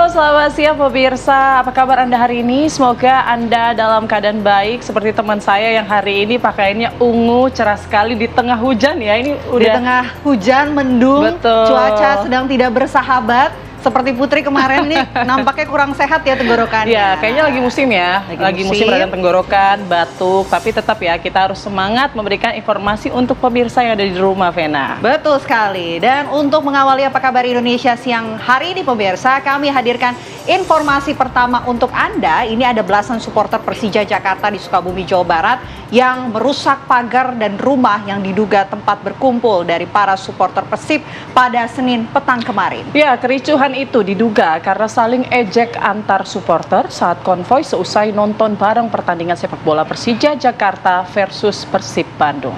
Halo, selamat siang pemirsa. Apa kabar Anda hari ini? Semoga Anda dalam keadaan baik seperti teman saya yang hari ini pakaiannya ungu, cerah sekali di tengah hujan ya. Ini udah di tengah hujan, mendung, betul. Cuaca sedang tidak bersahabat. Seperti Putri kemarin nih, nampaknya kurang sehat ya tenggorokannya. Ya, kayaknya lagi musim ya. Lagi musim radang tenggorokan, batuk. Tapi tetap ya, kita harus semangat memberikan informasi untuk pemirsa yang ada di rumah, Vena. Betul sekali. Dan untuk mengawali Apa Kabar Indonesia siang hari ini pemirsa, kami hadirkan informasi pertama untuk Anda. Ini ada belasan supporter Persija Jakarta di Sukabumi, Jawa Barat yang merusak pagar dan rumah yang diduga tempat berkumpul dari para supporter Persib pada Senin petang kemarin. Ya, kericuhan itu diduga karena saling ejek antar supporter saat konvoi seusai nonton bareng pertandingan sepak bola Persija Jakarta versus Persib Bandung.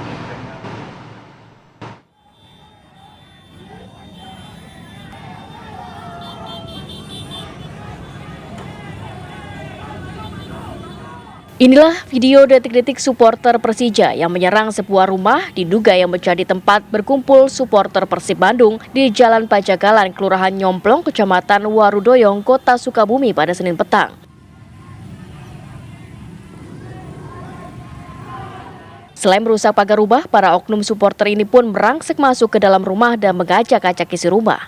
Inilah video detik-detik supporter Persija yang menyerang sebuah rumah diduga yang menjadi tempat berkumpul supporter Persib Bandung di Jalan Pajagalan, Kelurahan Nyomplong, Kecamatan Warudoyong, Kota Sukabumi pada Senin petang. Selain merusak pagar rumah, para oknum supporter ini pun merangsek masuk ke dalam rumah dan mengacak-acak isi rumah.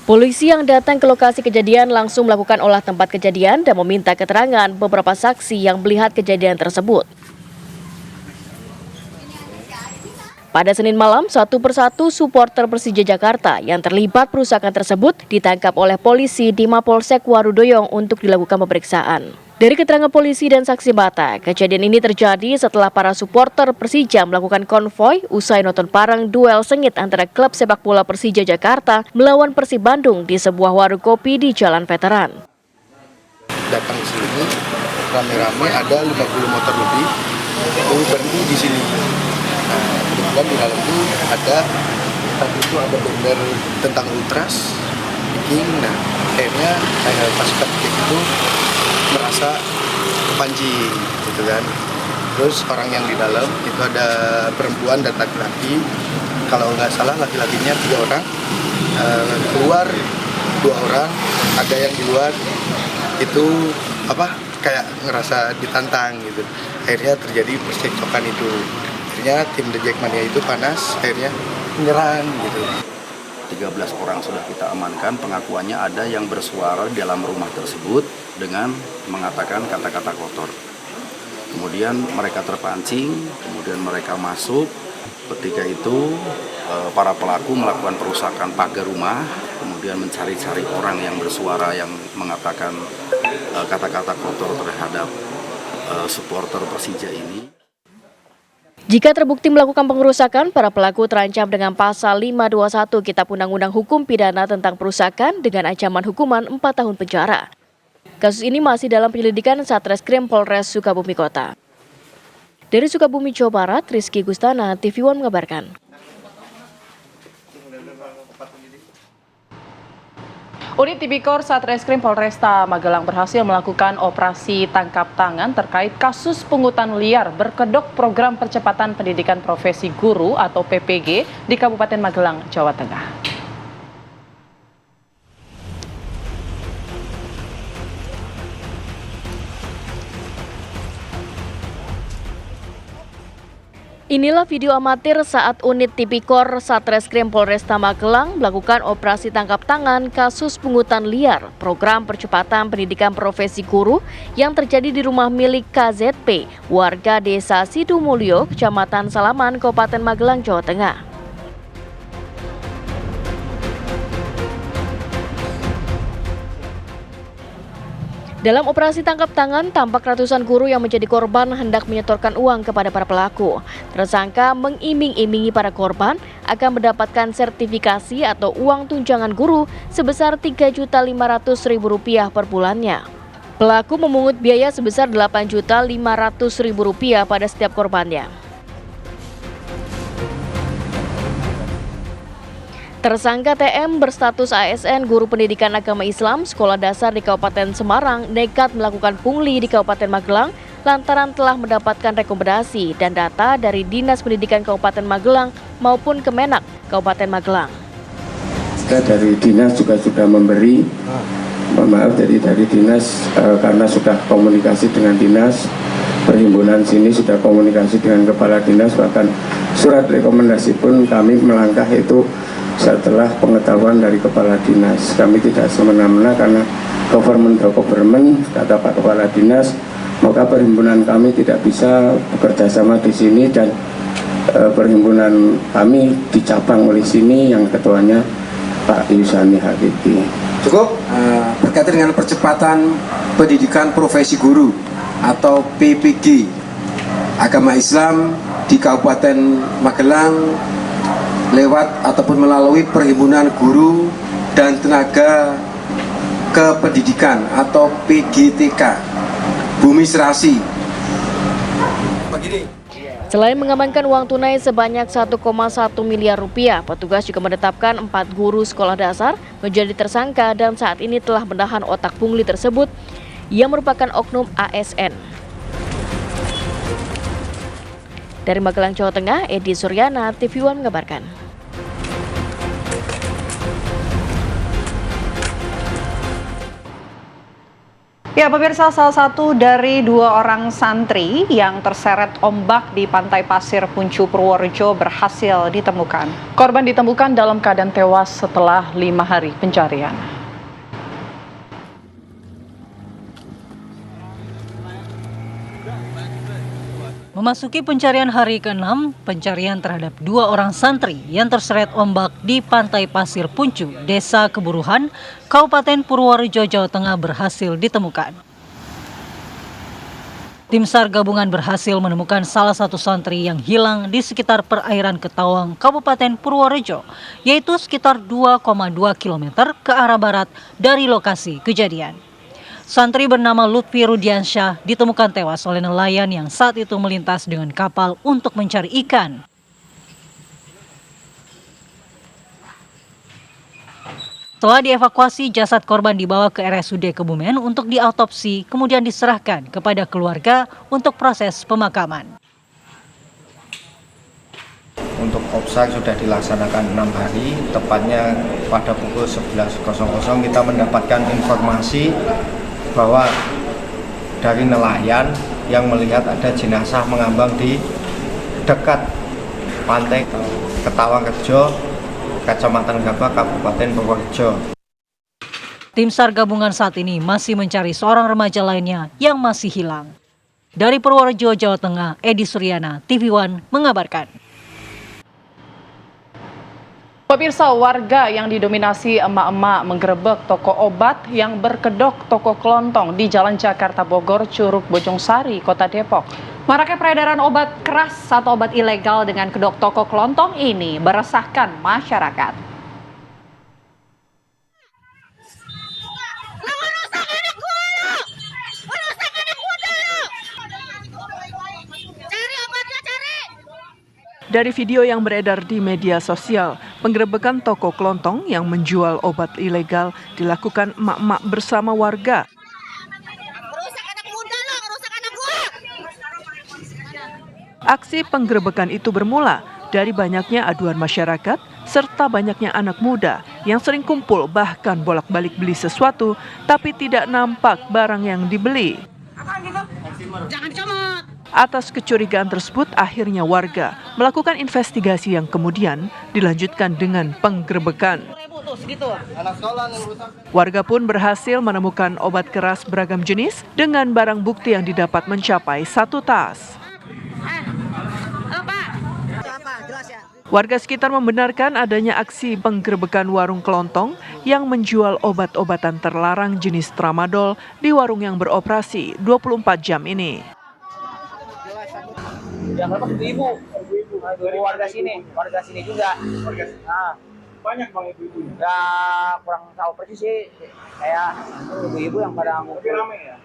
Polisi yang datang ke lokasi kejadian langsung melakukan olah tempat kejadian dan meminta keterangan beberapa saksi yang melihat kejadian tersebut. Pada Senin malam, satu persatu supporter Persija Jakarta yang terlibat perusakan tersebut ditangkap oleh polisi di Mapolsek Warudoyong untuk dilakukan pemeriksaan. Dari keterangan polisi dan saksi mata, kejadian ini terjadi setelah para supporter Persija melakukan konvoi usai nonton bareng duel sengit antara klub sepak bola Persija Jakarta melawan Persib Bandung di sebuah warung kopi di Jalan Veteran. Datang ke sini rame-rame, ada 50 motor lebih itu berhenti di sini. Nah, kemudian di dalam itu ada tadi itu ada banner tentang ultras, bikin. Nah, akhirnya saya pas ketik itu merasa kepancing gitu kan. Terus orang yang di dalam itu ada perempuan dan laki-laki, kalau nggak salah laki-lakinya 3 orang, keluar 2 orang, ada yang di luar itu kayak ngerasa ditantang gitu. Akhirnya terjadi percekcokan itu. Akhirnya tim The Jackmania itu panas, akhirnya menyerang gitu. 13 orang sudah kita amankan, pengakuannya ada yang bersuara di dalam rumah tersebut dengan mengatakan kata-kata kotor. Kemudian mereka terpancing, kemudian mereka masuk. Ketika itu para pelaku melakukan perusakan pagar rumah, kemudian mencari-cari orang yang bersuara yang mengatakan kata-kata kotor terhadap supporter Persija ini. Jika terbukti melakukan pengerusakan, para pelaku terancam dengan pasal 521 Kitab Undang-Undang Hukum Pidana tentang perusakan dengan ancaman hukuman 4 tahun penjara. Kasus ini masih dalam penyelidikan Satreskrim Polres Sukabumi Kota. Dari Sukabumi, Jawa Barat, Rizky Gustana, TV One mengabarkan. Unit Tipikor Satreskrim Polresta Magelang berhasil melakukan operasi tangkap tangan terkait kasus pungutan liar berkedok program percepatan pendidikan profesi guru atau PPG di Kabupaten Magelang, Jawa Tengah. Inilah video amatir saat unit Tipikor Satreskrim Polresta Magelang melakukan operasi tangkap tangan kasus pungutan liar program percepatan pendidikan profesi guru yang terjadi di rumah milik KZP, warga Desa Sidumulyo, Kecamatan Salaman, Kabupaten Magelang, Jawa Tengah. Dalam operasi tangkap tangan, tampak ratusan guru yang menjadi korban hendak menyetorkan uang kepada para pelaku. Tersangka mengiming-imingi para korban akan mendapatkan sertifikasi atau uang tunjangan guru sebesar Rp3.500.000 per bulannya. Pelaku memungut biaya sebesar Rp8.500.000 pada setiap korbannya. Tersangka TM berstatus ASN guru pendidikan agama Islam sekolah dasar di Kabupaten Semarang nekat melakukan pungli di Kabupaten Magelang lantaran telah mendapatkan rekomendasi dan data dari Dinas Pendidikan Kabupaten Magelang maupun Kemenak Kabupaten Magelang. Kita dari dinas juga sudah memberi, maaf dari dinas karena sudah komunikasi dengan dinas, perhimpunan sini sudah komunikasi dengan kepala dinas, bahkan surat rekomendasi pun kami melangkah itu setelah pengetahuan dari kepala dinas. Kami tidak semena-mena karena government kata Pak Kepala Dinas, maka perhimpunan kami tidak bisa bekerja sama di sini dan perhimpunan kami dicabang oleh sini yang ketuanya Pak Yusani Hakiki. Cukup berkaitan dengan percepatan pendidikan profesi guru atau PPG agama Islam di Kabupaten Magelang lewat ataupun melalui Perhimpunan Guru dan Tenaga Kependidikan atau PGTK Bumi Serasi. Begini. Selain mengamankan uang tunai sebanyak 1,1 miliar rupiah, petugas juga menetapkan 4 guru sekolah dasar menjadi tersangka dan saat ini telah menahan otak pungli tersebut yang merupakan oknum ASN. Dari Magelang, Jawa Tengah, Edi Suryana, TV One mengabarkan. Ya, pemirsa, salah satu dari 2 orang santri yang terseret ombak di Pantai Pasir Puncu Purworejo berhasil ditemukan. Korban ditemukan dalam keadaan tewas setelah 5 hari pencarian. Memasuki pencarian hari ke-6, pencarian terhadap 2 orang santri yang terseret ombak di Pantai Pasir Puncu, Desa Keburuhan, Kabupaten Purworejo, Jawa Tengah berhasil ditemukan. Tim SAR gabungan berhasil menemukan salah satu santri yang hilang di sekitar perairan Ketawang, Kabupaten Purworejo, yaitu sekitar 2,2 km ke arah barat dari lokasi kejadian. Santri bernama Lutfi Rudiansyah ditemukan tewas oleh nelayan yang saat itu melintas dengan kapal untuk mencari ikan. Setelah dievakuasi, jasad korban dibawa ke RSUD Kebumen untuk diautopsi, kemudian diserahkan kepada keluarga untuk proses pemakaman. Untuk OPSAK sudah dilaksanakan 6 hari, tepatnya pada pukul 11.00 kita mendapatkan informasi bahwa dari nelayan yang melihat ada jenazah mengambang di dekat pantai Ketawang Rejo, Kecamatan Gabah, Kabupaten Purworejo. Tim SAR gabungan saat ini masih mencari seorang remaja lainnya yang masih hilang. Dari Purworejo, Jawa Tengah, Edi Suryana, TV One mengabarkan. Pemirsa, warga yang didominasi emak-emak menggerebek toko obat yang berkedok toko kelontong di Jalan Jakarta Bogor, Curug Bojongsari, Kota Depok. Maraknya peredaran obat keras atau obat ilegal dengan kedok toko kelontong ini meresahkan masyarakat. Dari video yang beredar di media sosial, penggerebekan toko kelontong yang menjual obat ilegal dilakukan emak-emak bersama warga. Aksi penggerebekan itu bermula dari banyaknya aduan masyarakat serta banyaknya anak muda yang sering kumpul bahkan bolak-balik beli sesuatu tapi tidak nampak barang yang dibeli. Atas kecurigaan tersebut, akhirnya warga melakukan investigasi yang kemudian dilanjutkan dengan penggerebekan. Warga pun berhasil menemukan obat keras beragam jenis dengan barang bukti yang didapat mencapai 1 tas. Warga sekitar membenarkan adanya aksi penggerebekan warung kelontong yang menjual obat-obatan terlarang jenis tramadol di warung yang beroperasi 24 jam ini. Yang berapa? Ibu warga sini juga. Nah, banyak bang ibu-ibu. Ya kurang tahu persis sih, kayak ibu-ibu yang pada ngumpul. Rame ya?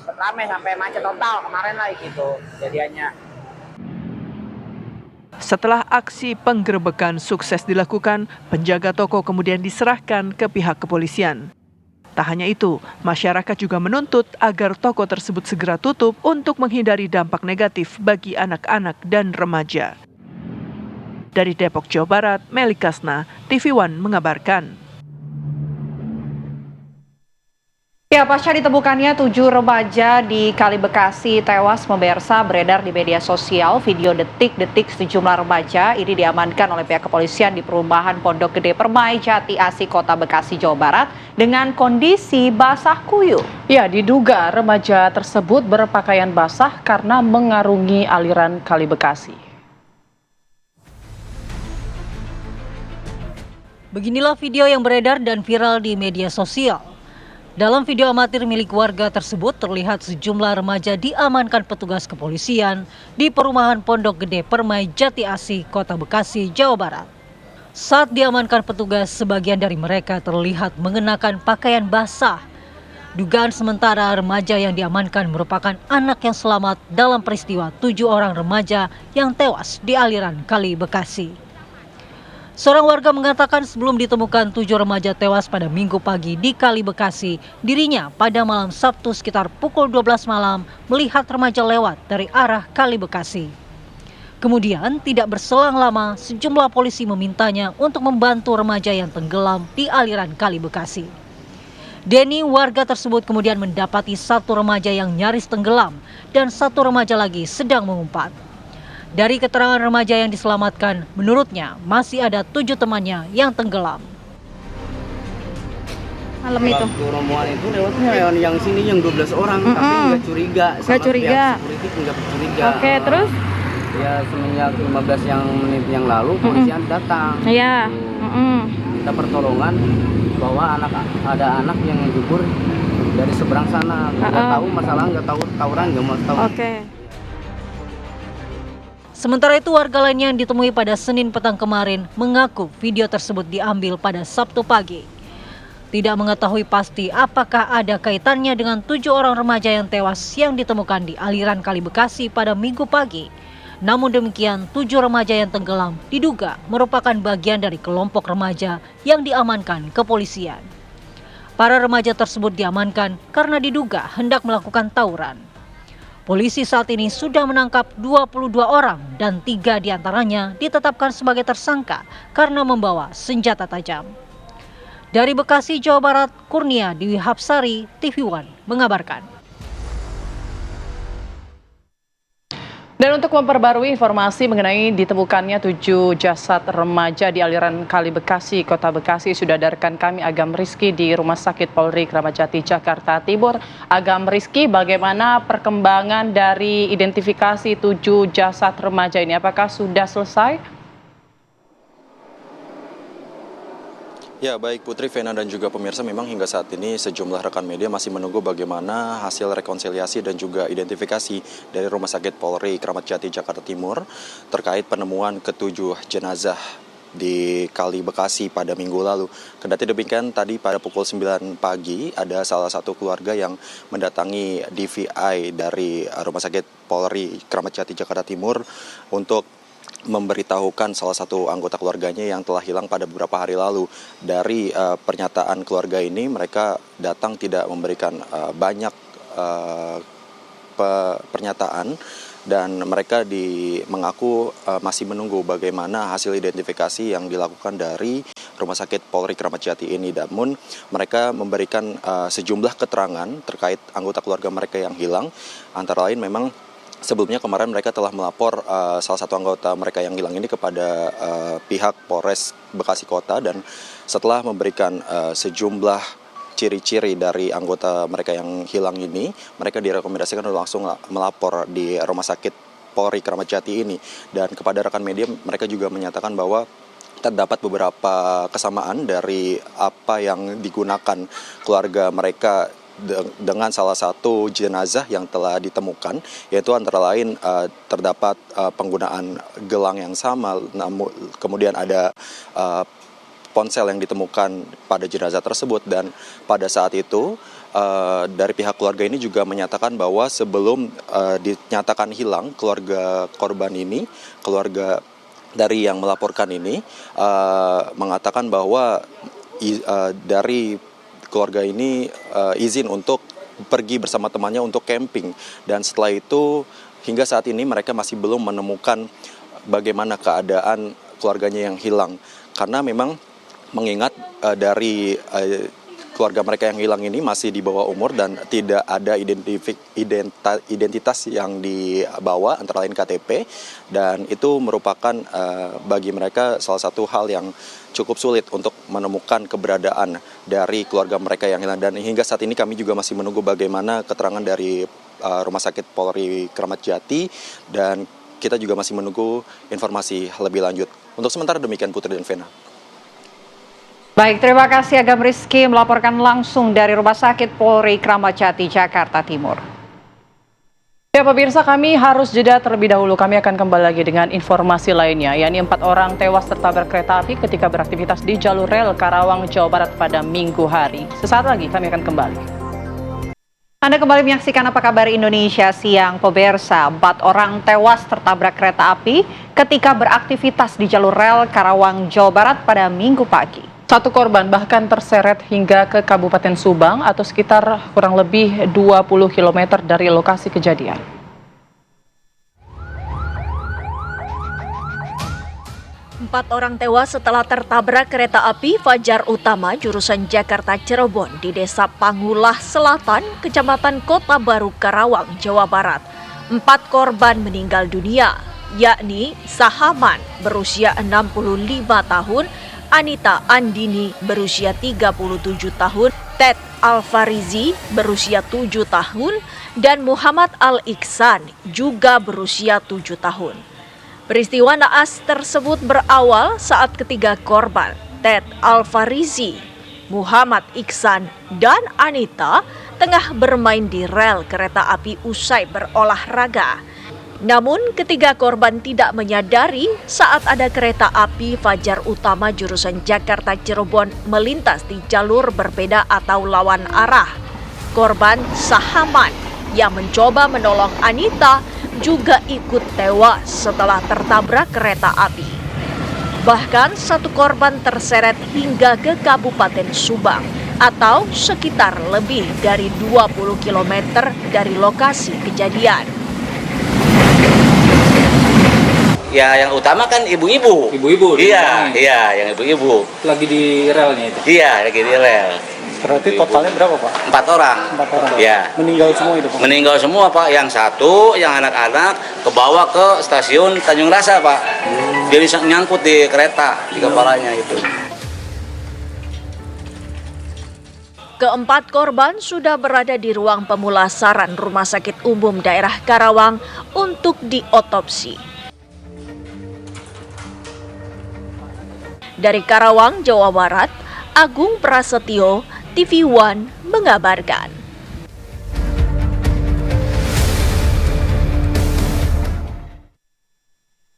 Rame sampai macet total kemarin lah gitu jadiannya. Setelah aksi penggerebekan sukses dilakukan, penjaga toko kemudian diserahkan ke pihak kepolisian. Tak hanya itu, masyarakat juga menuntut agar toko tersebut segera tutup untuk menghindari dampak negatif bagi anak-anak dan remaja. Dari Depok, Jawa Barat, Meli Kasna, TV One mengabarkan. Ya, pasca ditemukannya 7 remaja di Kali Bekasi tewas pemirsa, beredar di media sosial video detik-detik sejumlah remaja ini diamankan oleh pihak kepolisian di perumahan Pondok Gede Permai, Jati Asih, Kota Bekasi, Jawa Barat dengan kondisi basah kuyup. Ya, diduga remaja tersebut berpakaian basah karena mengarungi aliran Kali Bekasi. Beginilah video yang beredar dan viral di media sosial. Dalam video amatir milik warga tersebut terlihat sejumlah remaja diamankan petugas kepolisian di perumahan Pondok Gede Permai, Jati Asih, Kota Bekasi, Jawa Barat. Saat diamankan petugas, sebagian dari mereka terlihat mengenakan pakaian basah. Dugaan sementara remaja yang diamankan merupakan anak yang selamat dalam peristiwa 7 orang remaja yang tewas di aliran Kali Bekasi. Seorang warga mengatakan sebelum ditemukan 7 remaja tewas pada Minggu pagi di Kali Bekasi, dirinya pada malam Sabtu sekitar pukul 12 malam melihat remaja lewat dari arah Kali Bekasi. Kemudian tidak berselang lama sejumlah polisi memintanya untuk membantu remaja yang tenggelam di aliran Kali Bekasi. Denny, warga tersebut kemudian mendapati 1 remaja yang nyaris tenggelam dan 1 remaja lagi sedang mengumpat. Dari keterangan remaja yang diselamatkan, menurutnya masih ada 7 temannya yang tenggelam. Malam itu. Waktu rombongan itu lewatnya yang sini yang 12 orang, tapi nggak curiga. Nggak curiga. Security nggak curiga. Oke, terus? Ya semenjak 15 menit yang lalu polisian datang. Iya. Kita pertolongan bahwa ada anak yang jebur dari seberang sana. Nggak tahu masalah, nggak tahu tawuran, nggak mau tahu. Oke. Sementara itu warga lainnya yang ditemui pada Senin petang kemarin mengaku video tersebut diambil pada Sabtu pagi. Tidak mengetahui pasti apakah ada kaitannya dengan 7 orang remaja yang tewas yang ditemukan di aliran Kali Bekasi pada Minggu pagi. Namun demikian 7 remaja yang tenggelam diduga merupakan bagian dari kelompok remaja yang diamankan kepolisian. Para remaja tersebut diamankan karena diduga hendak melakukan tawuran. Polisi saat ini sudah menangkap 22 orang dan 3 diantaranya ditetapkan sebagai tersangka karena membawa senjata tajam. Dari Bekasi, Jawa Barat, Kurnia Dewi Hapsari, TV One mengabarkan. Dan untuk memperbarui informasi mengenai ditemukannya 7 jasad remaja di aliran Kali Bekasi, Kota Bekasi, sudah hadirkan kami Agam Rizky di Rumah Sakit Polri Kramat Jati, Jakarta Timur. Agam Rizky, bagaimana perkembangan dari identifikasi 7 jasad remaja ini? Apakah sudah selesai? Ya, baik Putri, Vena dan juga pemirsa, memang hingga saat ini sejumlah rekan media masih menunggu bagaimana hasil rekonsiliasi dan juga identifikasi dari Rumah Sakit Polri Kramat Jati, Jakarta Timur terkait penemuan ke-7 jenazah di Kali Bekasi pada minggu lalu. Kendati demikian, tadi pada pukul 9 pagi ada salah satu keluarga yang mendatangi DVI dari Rumah Sakit Polri Kramat Jati, Jakarta Timur untuk memberitahukan salah satu anggota keluarganya yang telah hilang pada beberapa hari lalu. Dari pernyataan keluarga ini, mereka datang tidak memberikan banyak pernyataan dan mereka mengaku masih menunggu bagaimana hasil identifikasi yang dilakukan dari Rumah Sakit Polri Kramat Jati ini. Namun mereka memberikan sejumlah keterangan terkait anggota keluarga mereka yang hilang, antara lain memang sebelumnya kemarin mereka telah melapor salah satu anggota mereka yang hilang ini kepada pihak Polres Bekasi Kota, dan setelah memberikan sejumlah ciri-ciri dari anggota mereka yang hilang ini, mereka direkomendasikan untuk langsung melapor di Rumah Sakit Polri Kramat Jati ini. Dan kepada rekan media, mereka juga menyatakan bahwa terdapat beberapa kesamaan dari apa yang digunakan keluarga mereka dengan salah satu jenazah yang telah ditemukan, yaitu antara lain terdapat penggunaan gelang yang sama, namun kemudian ada ponsel yang ditemukan pada jenazah tersebut. Dan pada saat itu dari pihak keluarga ini juga menyatakan bahwa sebelum dinyatakan hilang keluarga korban ini, keluarga dari yang melaporkan ini mengatakan bahwa dari keluarga ini izin untuk pergi bersama temannya untuk camping, dan setelah itu hingga saat ini mereka masih belum menemukan bagaimana keadaan keluarganya yang hilang, karena memang mengingat dari keluarga mereka yang hilang ini masih di bawah umur dan tidak ada identitas yang dibawa, antara lain KTP, dan itu merupakan bagi mereka salah satu hal yang cukup sulit untuk menemukan keberadaan dari keluarga mereka yang hilang. Dan hingga saat ini kami juga masih menunggu bagaimana keterangan dari Rumah Sakit Polri Kramat Jati, dan kita juga masih menunggu informasi lebih lanjut. Untuk sementara demikian, Putri dan Vena. Baik, terima kasih Agam Rizky melaporkan langsung dari Rumah Sakit Polri Kramat Jati, Jakarta Timur. Ya pemirsa, kami harus jeda terlebih dahulu. Kami akan kembali lagi dengan informasi lainnya, yakni 4 orang tewas tertabrak kereta api ketika beraktivitas di jalur rel Karawang, Jawa Barat pada Minggu hari. Sesaat lagi kami akan kembali. Anda kembali menyaksikan Apa Kabar Indonesia Siang. Pemirsa, 4 orang tewas tertabrak kereta api ketika beraktivitas di jalur rel Karawang, Jawa Barat pada Minggu pagi. 1 korban bahkan terseret hingga ke Kabupaten Subang atau sekitar kurang lebih 20 km dari lokasi kejadian. Empat orang tewas setelah tertabrak kereta api Fajar Utama jurusan Jakarta Cirebon di Desa Pangulah Selatan, Kecamatan Kota Baru, Karawang, Jawa Barat. 4 korban meninggal dunia, yakni Sahaman berusia 65 tahun, Anita Andini berusia 37 tahun, Ted Alfarizi berusia 7 tahun, dan Muhammad Al-Iksan juga berusia 7 tahun. Peristiwa naas tersebut berawal saat ketiga korban, Ted Alfarizi, Muhammad Iksan, dan Anita tengah bermain di rel kereta api usai berolahraga. Namun ketiga korban tidak menyadari saat ada kereta api Fajar Utama jurusan Jakarta Cirebon melintas di jalur berbeda atau lawan arah. Korban Sahaman yang mencoba menolong Anita juga ikut tewas setelah tertabrak kereta api. Bahkan 1 korban terseret hingga ke Kabupaten Subang atau sekitar lebih dari 20 km dari lokasi kejadian. Ya, yang utama kan ibu-ibu. Ibu-ibu? Iya, yang ibu-ibu. Lagi di relnya itu? Iya, lagi di rel. Berarti totalnya berapa, Pak? 4 orang. 4 orang? Iya. Meninggal semua itu, Pak? Meninggal semua, Pak. Yang 1, yang anak-anak, kebawa ke stasiun Tanjung Rasa, Pak. Dia bisa nyangkut di kereta, di kepalanya itu. Keempat korban sudah berada di ruang pemulasaran Rumah Sakit Umum Daerah Karawang untuk diotopsi. Dari Karawang, Jawa Barat, Agung Prasetyo, TV One mengabarkan.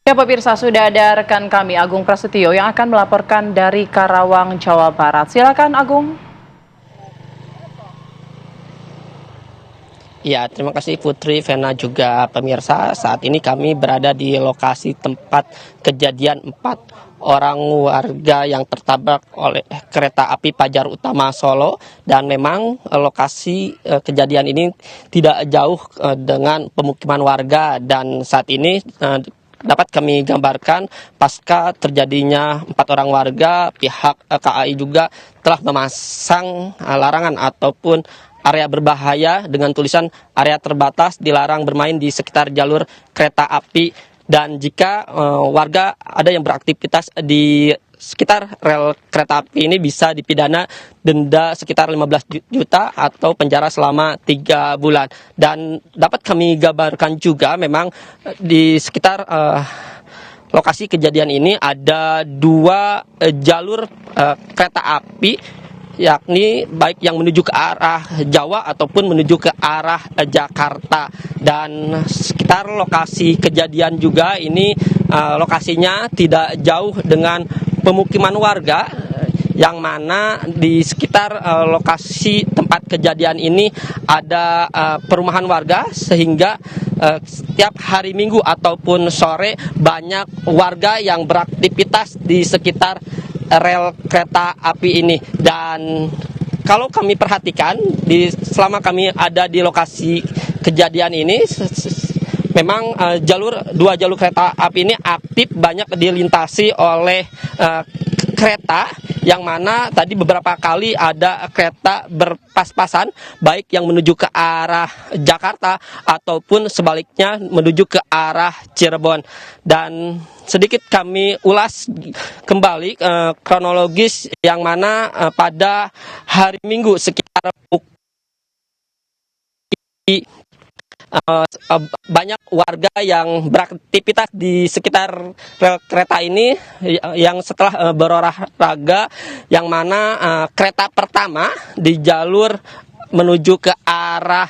Ya pemirsa, sudah ada rekan kami Agung Prasetyo yang akan melaporkan dari Karawang, Jawa Barat. Silakan Agung. Ya, terima kasih Putri, Vena, juga pemirsa. Saat ini kami berada di lokasi tempat kejadian 4 orang warga yang tertabrak oleh kereta api Fajar Utama Solo, dan memang lokasi kejadian ini tidak jauh dengan pemukiman warga, dan saat ini dapat kami gambarkan pasca terjadinya 4 orang warga, pihak KAI juga telah memasang larangan ataupun area berbahaya dengan tulisan area terbatas, dilarang bermain di sekitar jalur kereta api. Dan jika warga ada yang beraktivitas di sekitar rel kereta api ini bisa dipidana denda sekitar 15 juta atau penjara selama 3 bulan. Dan dapat kami gambarkan juga memang di sekitar lokasi kejadian ini ada 2 jalur kereta api, yakni baik yang menuju ke arah Jawa ataupun menuju ke arah Jakarta. Dan sekitar lokasi kejadian juga ini lokasinya tidak jauh dengan pemukiman warga, yang mana di sekitar lokasi tempat kejadian ini ada perumahan warga, sehingga setiap hari Minggu ataupun sore banyak warga yang beraktivitas di sekitar rel kereta api ini. Dan kalau kami perhatikan selama kami ada di lokasi kejadian ini, memang dua jalur kereta api ini aktif banyak dilintasi oleh kereta, yang mana tadi beberapa kali ada kereta berpas-pasan, baik yang menuju ke arah Jakarta ataupun sebaliknya menuju ke arah Cirebon. Dan sedikit kami ulas kembali kronologis, yang mana pada hari Minggu sekitar banyak warga yang beraktivitas di sekitar rel kereta ini, yang setelah berolahraga, yang mana kereta pertama di jalur menuju ke arah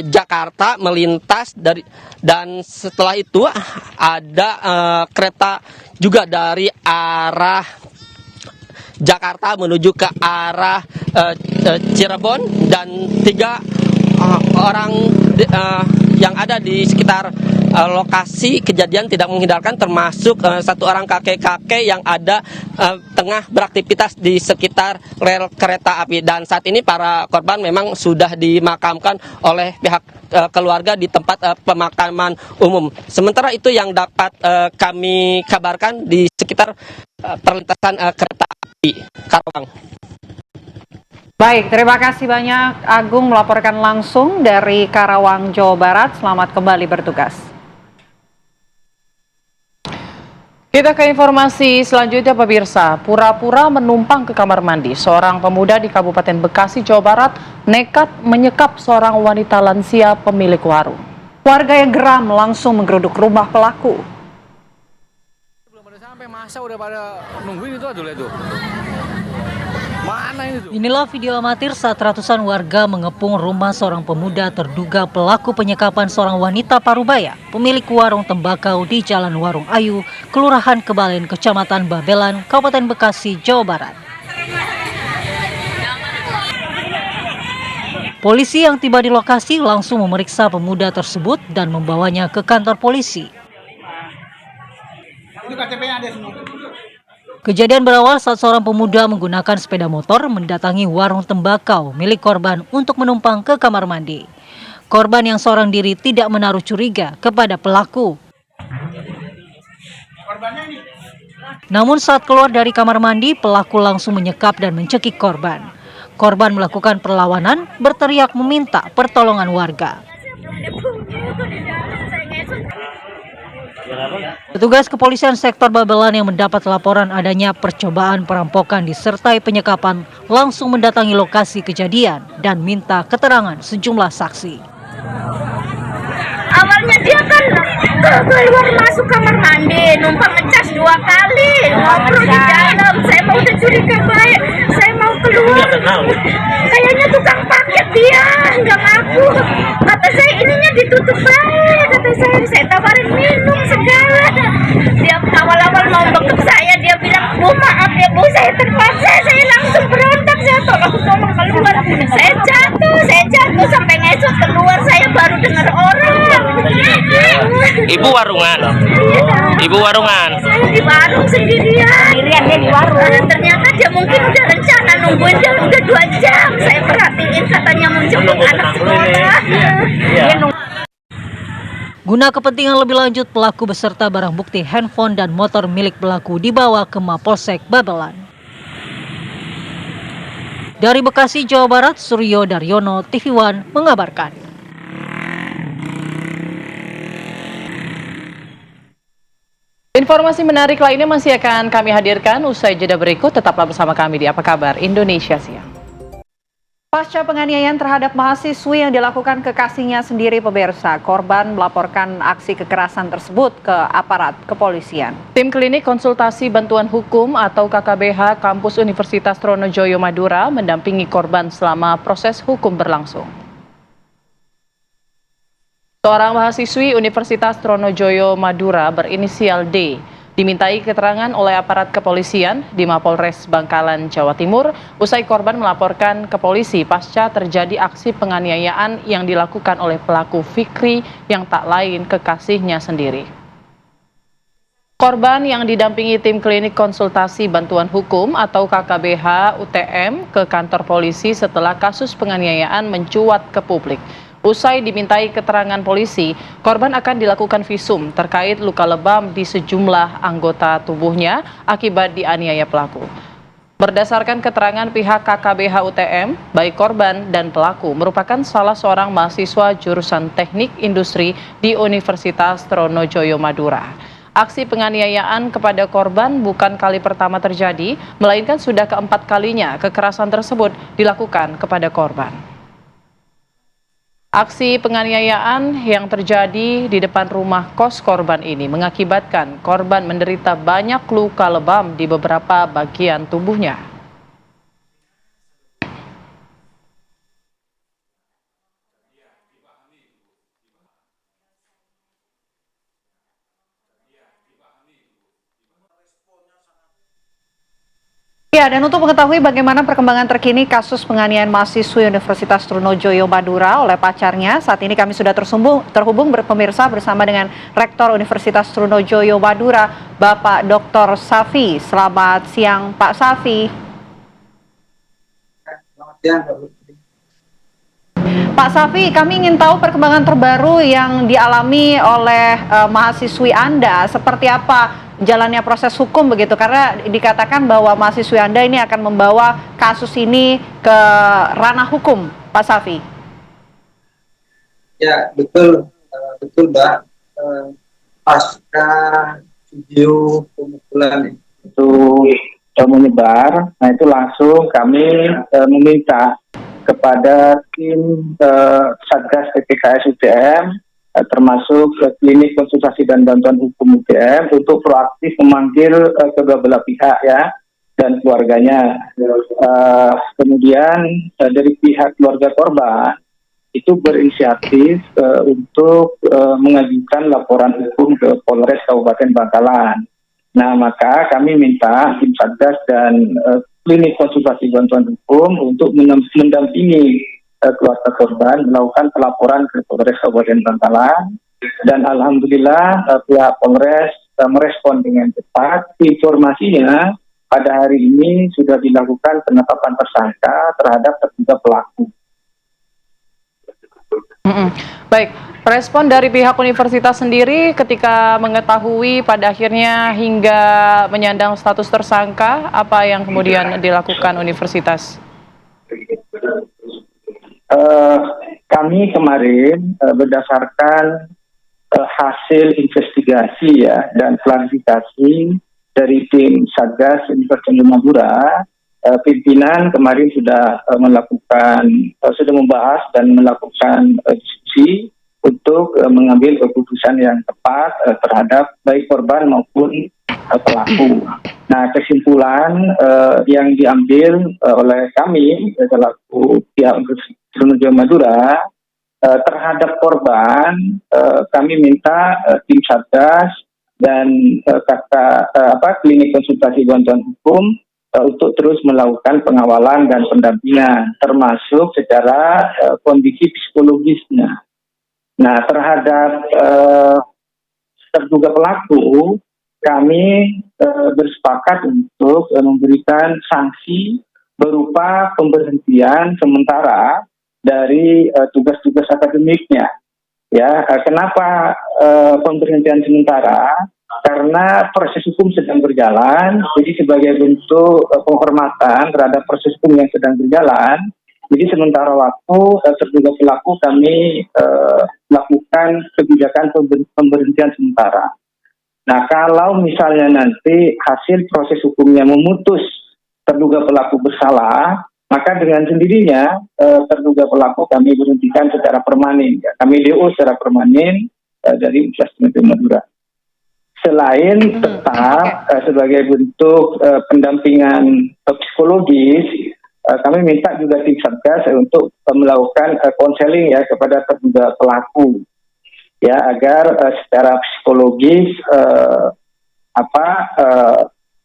Jakarta melintas dan setelah itu ada kereta juga dari arah Jakarta menuju ke arah Cirebon, dan 3 orang yang ada di sekitar lokasi kejadian tidak menghindarkan, termasuk 1 orang kakek-kakek yang ada tengah beraktivitas di sekitar rel kereta api. Dan saat ini para korban memang sudah dimakamkan oleh pihak keluarga di tempat pemakaman umum. Sementara itu yang dapat kami kabarkan di sekitar perlintasan kereta api Karawang. Baik, terima kasih banyak Agung melaporkan langsung dari Karawang, Jawa Barat. Selamat kembali bertugas. Kita ke informasi selanjutnya, pemirsa. Pura-pura menumpang ke kamar mandi, seorang pemuda di Kabupaten Bekasi, Jawa Barat nekat menyekap seorang wanita lansia pemilik warung. Warga yang geram langsung menggeruduk rumah pelaku. Belum ada sampai, masa udah pada nungguin itu aduh itu. Mana ini tuh? Inilah video amatir saat ratusan warga mengepung rumah seorang pemuda terduga pelaku penyekapan seorang wanita parubaya, pemilik warung tembakau di Jalan Warung Ayu, Kelurahan Kebalen, Kecamatan Babelan, Kabupaten Bekasi, Jawa Barat. Polisi yang tiba di lokasi langsung memeriksa pemuda tersebut dan membawanya ke kantor polisi. Kejadian berawal saat seorang pemuda menggunakan sepeda motor mendatangi warung tembakau milik korban untuk menumpang ke kamar mandi. Korban yang seorang diri tidak menaruh curiga kepada pelaku. Namun saat keluar dari kamar mandi, pelaku langsung menyekap dan mencekik korban. Korban melakukan perlawanan, berteriak meminta pertolongan warga. Petugas kepolisian sektor Babelan yang mendapat laporan adanya percobaan perampokan disertai penyekapan langsung mendatangi lokasi kejadian dan minta keterangan sejumlah saksi. Awalnya dia kan keluar masuk kamar mandi, numpang ngecas 2 kali, ngobrol di dalam. Saya mau udah curiga baik, saya mau keluar. Kayaknya tukang paket dia, nggak ngaku. Kata saya ininya ditutup baik, kata saya tawarin minum segala. Dia awal-awal mau bekep saya, dia bilang, Bu maaf ya Bu, saya terpaksa, saya langsung berontak, saya tolong keluar. Saya jatuh sampai ngesot keluar, saya baru dengar orang. Ibu warungan? Ibu warungan? Saya di warung sendirian. Dia di warung. Ternyata dia mungkin udah rencana nungguin dia udah 2 jam. Saya perhatiin katanya mau jemput anak sekolah. Guna kepentingan lebih lanjut, pelaku beserta barang bukti handphone dan motor milik pelaku dibawa ke Mapolsek Babelan. Dari Bekasi, Jawa Barat, Suryo Daryono, TV One mengabarkan. Informasi menarik lainnya masih akan kami hadirkan usai jeda berikut. Tetaplah bersama kami di Apa Kabar Indonesia Siang. Pasca penganiayaan terhadap mahasiswi yang dilakukan kekasihnya sendiri, pemirsa, korban melaporkan aksi kekerasan tersebut ke aparat kepolisian. Tim Klinik Konsultasi Bantuan Hukum atau KKBH Kampus Universitas Tronojoyo Madura mendampingi korban selama proses hukum berlangsung. Seorang mahasiswi Universitas Tronojoyo Madura berinisial D dimintai keterangan oleh aparat kepolisian di Mapolres Bangkalan, Jawa Timur, usai korban melaporkan ke polisi pasca terjadi aksi penganiayaan yang dilakukan oleh pelaku Fikri yang tak lain kekasihnya sendiri. Korban yang didampingi tim klinik konsultasi bantuan hukum atau KKBH UTM ke kantor polisi setelah kasus penganiayaan mencuat ke publik. Usai dimintai keterangan polisi, korban akan dilakukan visum terkait luka lebam di sejumlah anggota tubuhnya akibat dianiaya pelaku. Berdasarkan keterangan pihak KKBH UTM, baik korban dan pelaku merupakan salah seorang mahasiswa jurusan Teknik Industri di Universitas Trunojoyo Madura. Aksi penganiayaan kepada korban bukan kali pertama terjadi, melainkan sudah keempat kalinya kekerasan tersebut dilakukan kepada korban. Aksi penganiayaan yang terjadi di depan rumah kos korban ini mengakibatkan korban menderita banyak luka lebam di beberapa bagian tubuhnya. Ya, dan untuk mengetahui bagaimana perkembangan terkini kasus penganiayaan mahasiswa Universitas Trunojoyo Madura oleh pacarnya, saat ini kami sudah terhubung pemirsa bersama dengan Rektor Universitas Trunojoyo Madura, Bapak Dr. Safi. Selamat siang, Pak Safi. Selamat siang, Pak Safi, kami ingin tahu perkembangan terbaru yang dialami oleh mahasiswi Anda, seperti apa jalannya proses hukum begitu, karena dikatakan bahwa mahasiswi Anda ini akan membawa kasus ini ke ranah hukum, Pak Safi. Ya, betul Mbak. Pasca video pemukulan itu menyebar, nah itu langsung kami meminta kepada tim Satgas PPKS UTM, termasuk klinik konsultasi dan bantuan hukum UGM untuk proaktif memanggil kedua belah pihak ya dan keluarganya. Kemudian dari pihak keluarga korban itu berinisiatif untuk mengajukan laporan hukum ke Polres Kabupaten Bangkalan. Nah, maka kami minta tim Satgas dan klinik konsultasi bantuan hukum untuk mendampingi keluarga korban melakukan pelaporan ke Polres Kabupaten Bangkalan, dan alhamdulillah pihak Polres merespon dengan cepat. Informasinya pada hari ini sudah dilakukan penetapan tersangka terhadap terduga pelaku. Baik, respon dari pihak universitas sendiri ketika mengetahui pada akhirnya hingga menyandang status tersangka, apa yang kemudian dilakukan universitas? Kami kemarin berdasarkan hasil investigasi ya dan klarifikasi dari tim Satgas Universitas Madura, pimpinan kemarin sudah sudah membahas dan melakukan diskusi untuk mengambil keputusan yang tepat terhadap baik korban maupun pelaku. Nah, kesimpulan yang diambil oleh kami selaku pihak Universitas Trunojoyo Madura terhadap korban, kami minta tim Satgas dan klinik konsultasi bantuan hukum untuk terus melakukan pengawalan dan pendampingan, termasuk secara kondisi psikologisnya. Nah, terhadap terduga pelaku, kami bersepakat untuk memberikan sanksi berupa pemberhentian sementara dari tugas-tugas akademiknya. Ya, kenapa pemberhentian sementara? Karena proses hukum sedang berjalan, jadi sebagai bentuk penghormatan terhadap proses hukum yang sedang berjalan, jadi sementara waktu terduga pelaku kami lakukan kebijakan pemberhentian sementara. Nah, kalau misalnya nanti hasil proses hukumnya memutus terduga pelaku bersalah, maka dengan sendirinya terduga pelaku kami berhentikan secara permanen. Ya. Kami DO secara permanen dari Universitas Trunojoyo Madura. Selain tetap sebagai bentuk pendampingan psikologis, kami minta juga tim Satgas untuk melakukan konseling ya kepada terduga pelaku, ya agar secara psikologis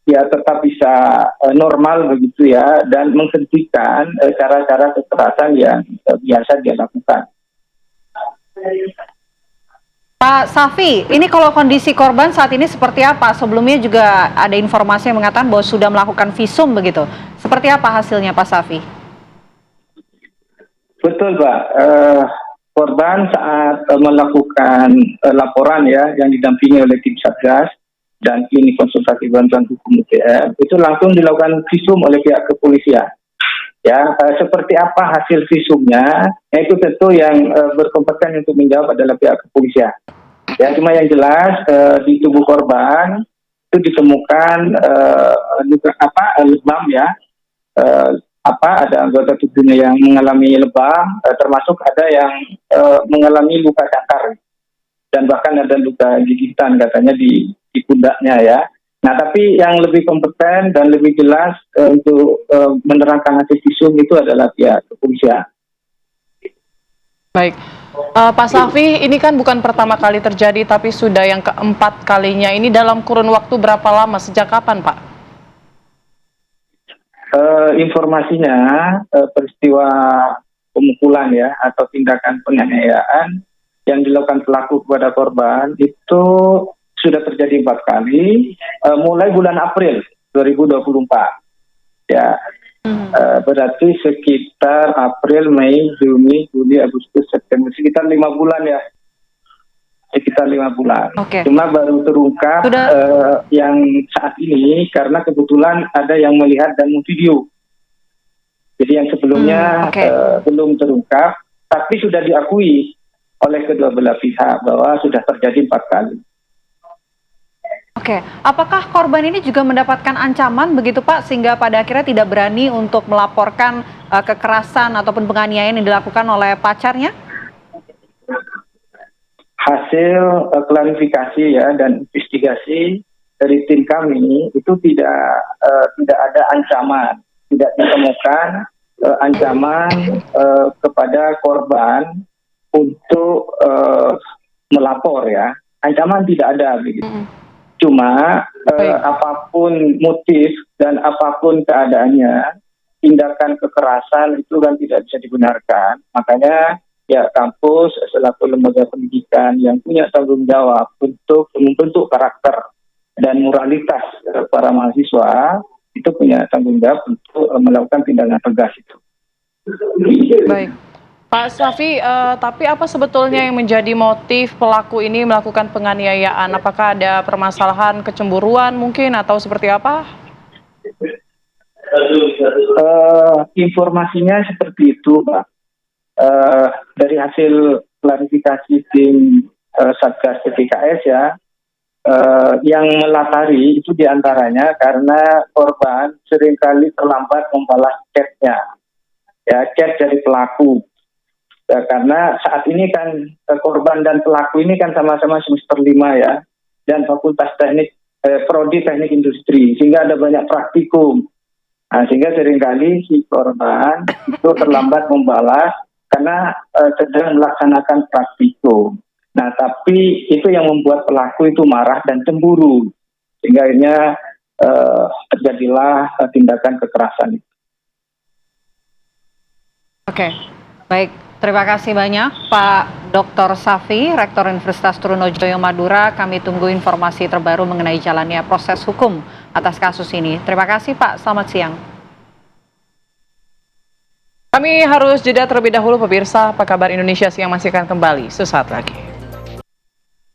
ya tetap bisa normal begitu ya, dan menghentikan cara-cara kekerasan yang biasa dia lakukan. Pak Safi, ini kalau kondisi korban saat ini seperti apa? Sebelumnya juga ada informasi yang mengatakan bahwa sudah melakukan visum begitu. Seperti apa hasilnya Pak Safi? Betul, Pak. Korban saat melakukan laporan ya yang didampingi oleh tim Satgas dan klinik konsultasi bantuan hukum UGM itu langsung dilakukan visum oleh pihak kepolisian. Ya, seperti apa hasil visumnya? Itu tentu yang berkompeten untuk menjawab adalah pihak kepolisian. Ya, cuma yang jelas di tubuh korban itu ditemukan lebam ya. Ada anggota tubuhnya yang mengalami lebam, termasuk ada yang mengalami luka cakar dan bahkan ada luka gigitan katanya di pundaknya ya. Nah, tapi yang lebih kompeten dan lebih jelas untuk menerangkan hasil visum itu adalah pihak kepolisian. Baik, Pak Safi, ini kan bukan pertama kali terjadi, tapi sudah yang keempat kalinya. Ini dalam kurun waktu berapa lama? Sejak kapan, Pak? Informasinya peristiwa pemukulan ya atau tindakan penganiayaan yang dilakukan pelaku kepada korban itu sudah terjadi 4 kali, mulai bulan April 2024. Ya, berarti sekitar April, Mei, Juni, Juli, Agustus, September, sekitar 5 bulan ya. Sekitar 5 bulan. Okay. Cuma baru terungkap yang saat ini karena kebetulan ada yang melihat dan video. Jadi yang sebelumnya belum terungkap, tapi sudah diakui oleh kedua belah pihak bahwa sudah terjadi 4 kali. Oke, apakah korban ini juga mendapatkan ancaman begitu Pak, sehingga pada akhirnya tidak berani untuk melaporkan kekerasan ataupun penganiayaan yang dilakukan oleh pacarnya? Hasil klarifikasi ya dan investigasi dari tim kami itu tidak ada ancaman, tidak ditemukan ancaman kepada korban untuk melapor ya. Ancaman tidak ada begitu. Cuma apapun motif dan apapun keadaannya, tindakan kekerasan itu kan tidak bisa dibenarkan. Makanya ya kampus selaku lembaga pendidikan yang punya tanggung jawab untuk membentuk karakter dan moralitas para mahasiswa itu punya tanggung jawab untuk melakukan tindakan tegas itu. Baik. Pak Safi, tapi apa sebetulnya yang menjadi motif pelaku ini melakukan penganiayaan? Apakah ada permasalahan kecemburuan mungkin atau seperti apa? Informasinya seperti itu, Pak. Dari hasil klarifikasi tim Satgas PPKS ya, yang melatari itu diantaranya karena korban seringkali terlambat membalas chatnya, ya chat dari pelaku. Ya, karena saat ini kan korban dan pelaku ini kan sama-sama semester 5 ya, dan Fakultas Teknik Prodi Teknik Industri, sehingga ada banyak praktikum. Nah, sehingga seringkali si korban itu terlambat membalas karena sedang melaksanakan praktikum. Nah, tapi itu yang membuat pelaku itu marah dan cemburu, sehingga akhirnya terjadilah tindakan kekerasan itu. Oke, baik. Terima kasih banyak Pak Dr. Safi, Rektor Universitas Trunojoyo Madura. Kami tunggu informasi terbaru mengenai jalannya proses hukum atas kasus ini. Terima kasih Pak, selamat siang. Kami harus jeda terlebih dahulu pemirsa, apa kabar Indonesia Siang masih akan kembali sesaat lagi.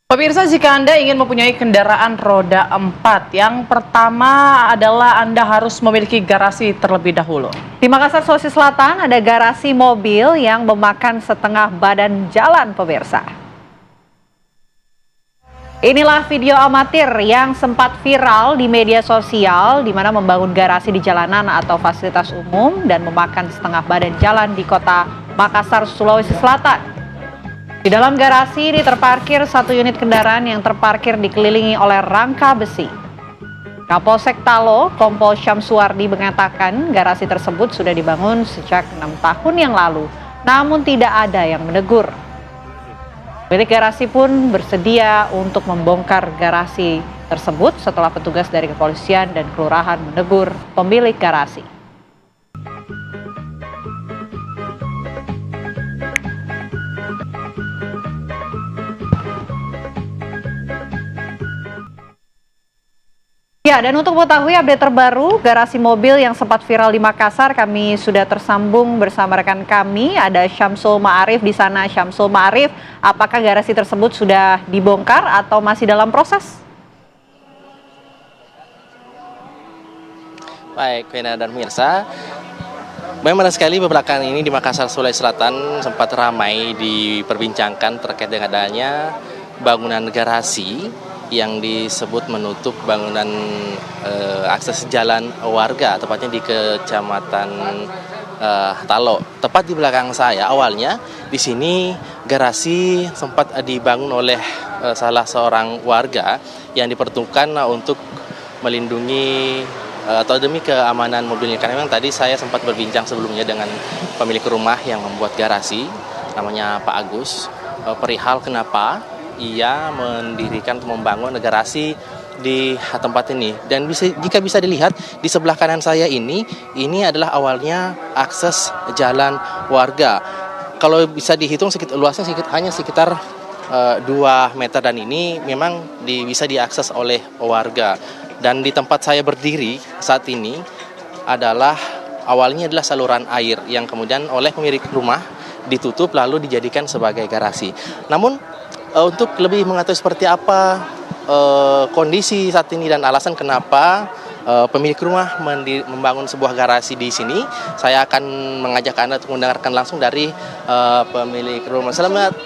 Pemirsa, jika Anda ingin mempunyai kendaraan roda 4, yang pertama adalah Anda harus memiliki garasi terlebih dahulu. Di Makassar, Sulawesi Selatan ada garasi mobil yang memakan setengah badan jalan pemirsa. Inilah video amatir yang sempat viral di media sosial di mana membangun garasi di jalanan atau fasilitas umum dan memakan setengah badan jalan di kota Makassar, Sulawesi Selatan. Di dalam garasi ini terparkir satu unit kendaraan yang terparkir dikelilingi oleh rangka besi. Kapolsek Talo, Kompol Syamsuardi mengatakan garasi tersebut sudah dibangun sejak 6 tahun yang lalu, namun tidak ada yang menegur. Pemilik garasi pun bersedia untuk membongkar garasi tersebut setelah petugas dari kepolisian dan kelurahan menegur pemilik garasi. Ya, dan untuk mengetahui update terbaru garasi mobil yang sempat viral di Makassar, kami sudah tersambung bersama rekan kami, ada Syamsul Ma'arif di sana. Syamsul Ma'arif, apakah garasi tersebut sudah dibongkar atau masih dalam proses? Baik, Vena dan Mirsa, memang sekali belakangan ini di Makassar, Sulawesi Selatan sempat ramai diperbincangkan terkait dengan adanya bangunan garasi yang disebut menutup bangunan akses jalan warga, tepatnya di Kecamatan Talo. Tepat di belakang saya, awalnya di sini garasi sempat dibangun oleh salah seorang warga yang diperuntukkan untuk melindungi atau demi keamanan mobilnya. Karena memang tadi saya sempat berbincang sebelumnya dengan pemilik rumah yang membuat garasi, namanya Pak Agus, perihal kenapa ia mendirikan atau membangun garasi di tempat ini. Dan jika bisa dilihat di sebelah kanan saya ini adalah awalnya akses jalan warga. Kalau bisa dihitung luasnya hanya sekitar 2 meter, dan ini memang bisa diakses oleh warga. Dan di tempat saya berdiri saat ini awalnya adalah saluran air yang kemudian oleh pemilik rumah ditutup lalu dijadikan sebagai garasi. Namun untuk lebih mengetahui seperti apa kondisi saat ini dan alasan kenapa pemilik rumah membangun sebuah garasi di sini, saya akan mengajak Anda untuk mendengarkan langsung dari pemilik rumah. Selamat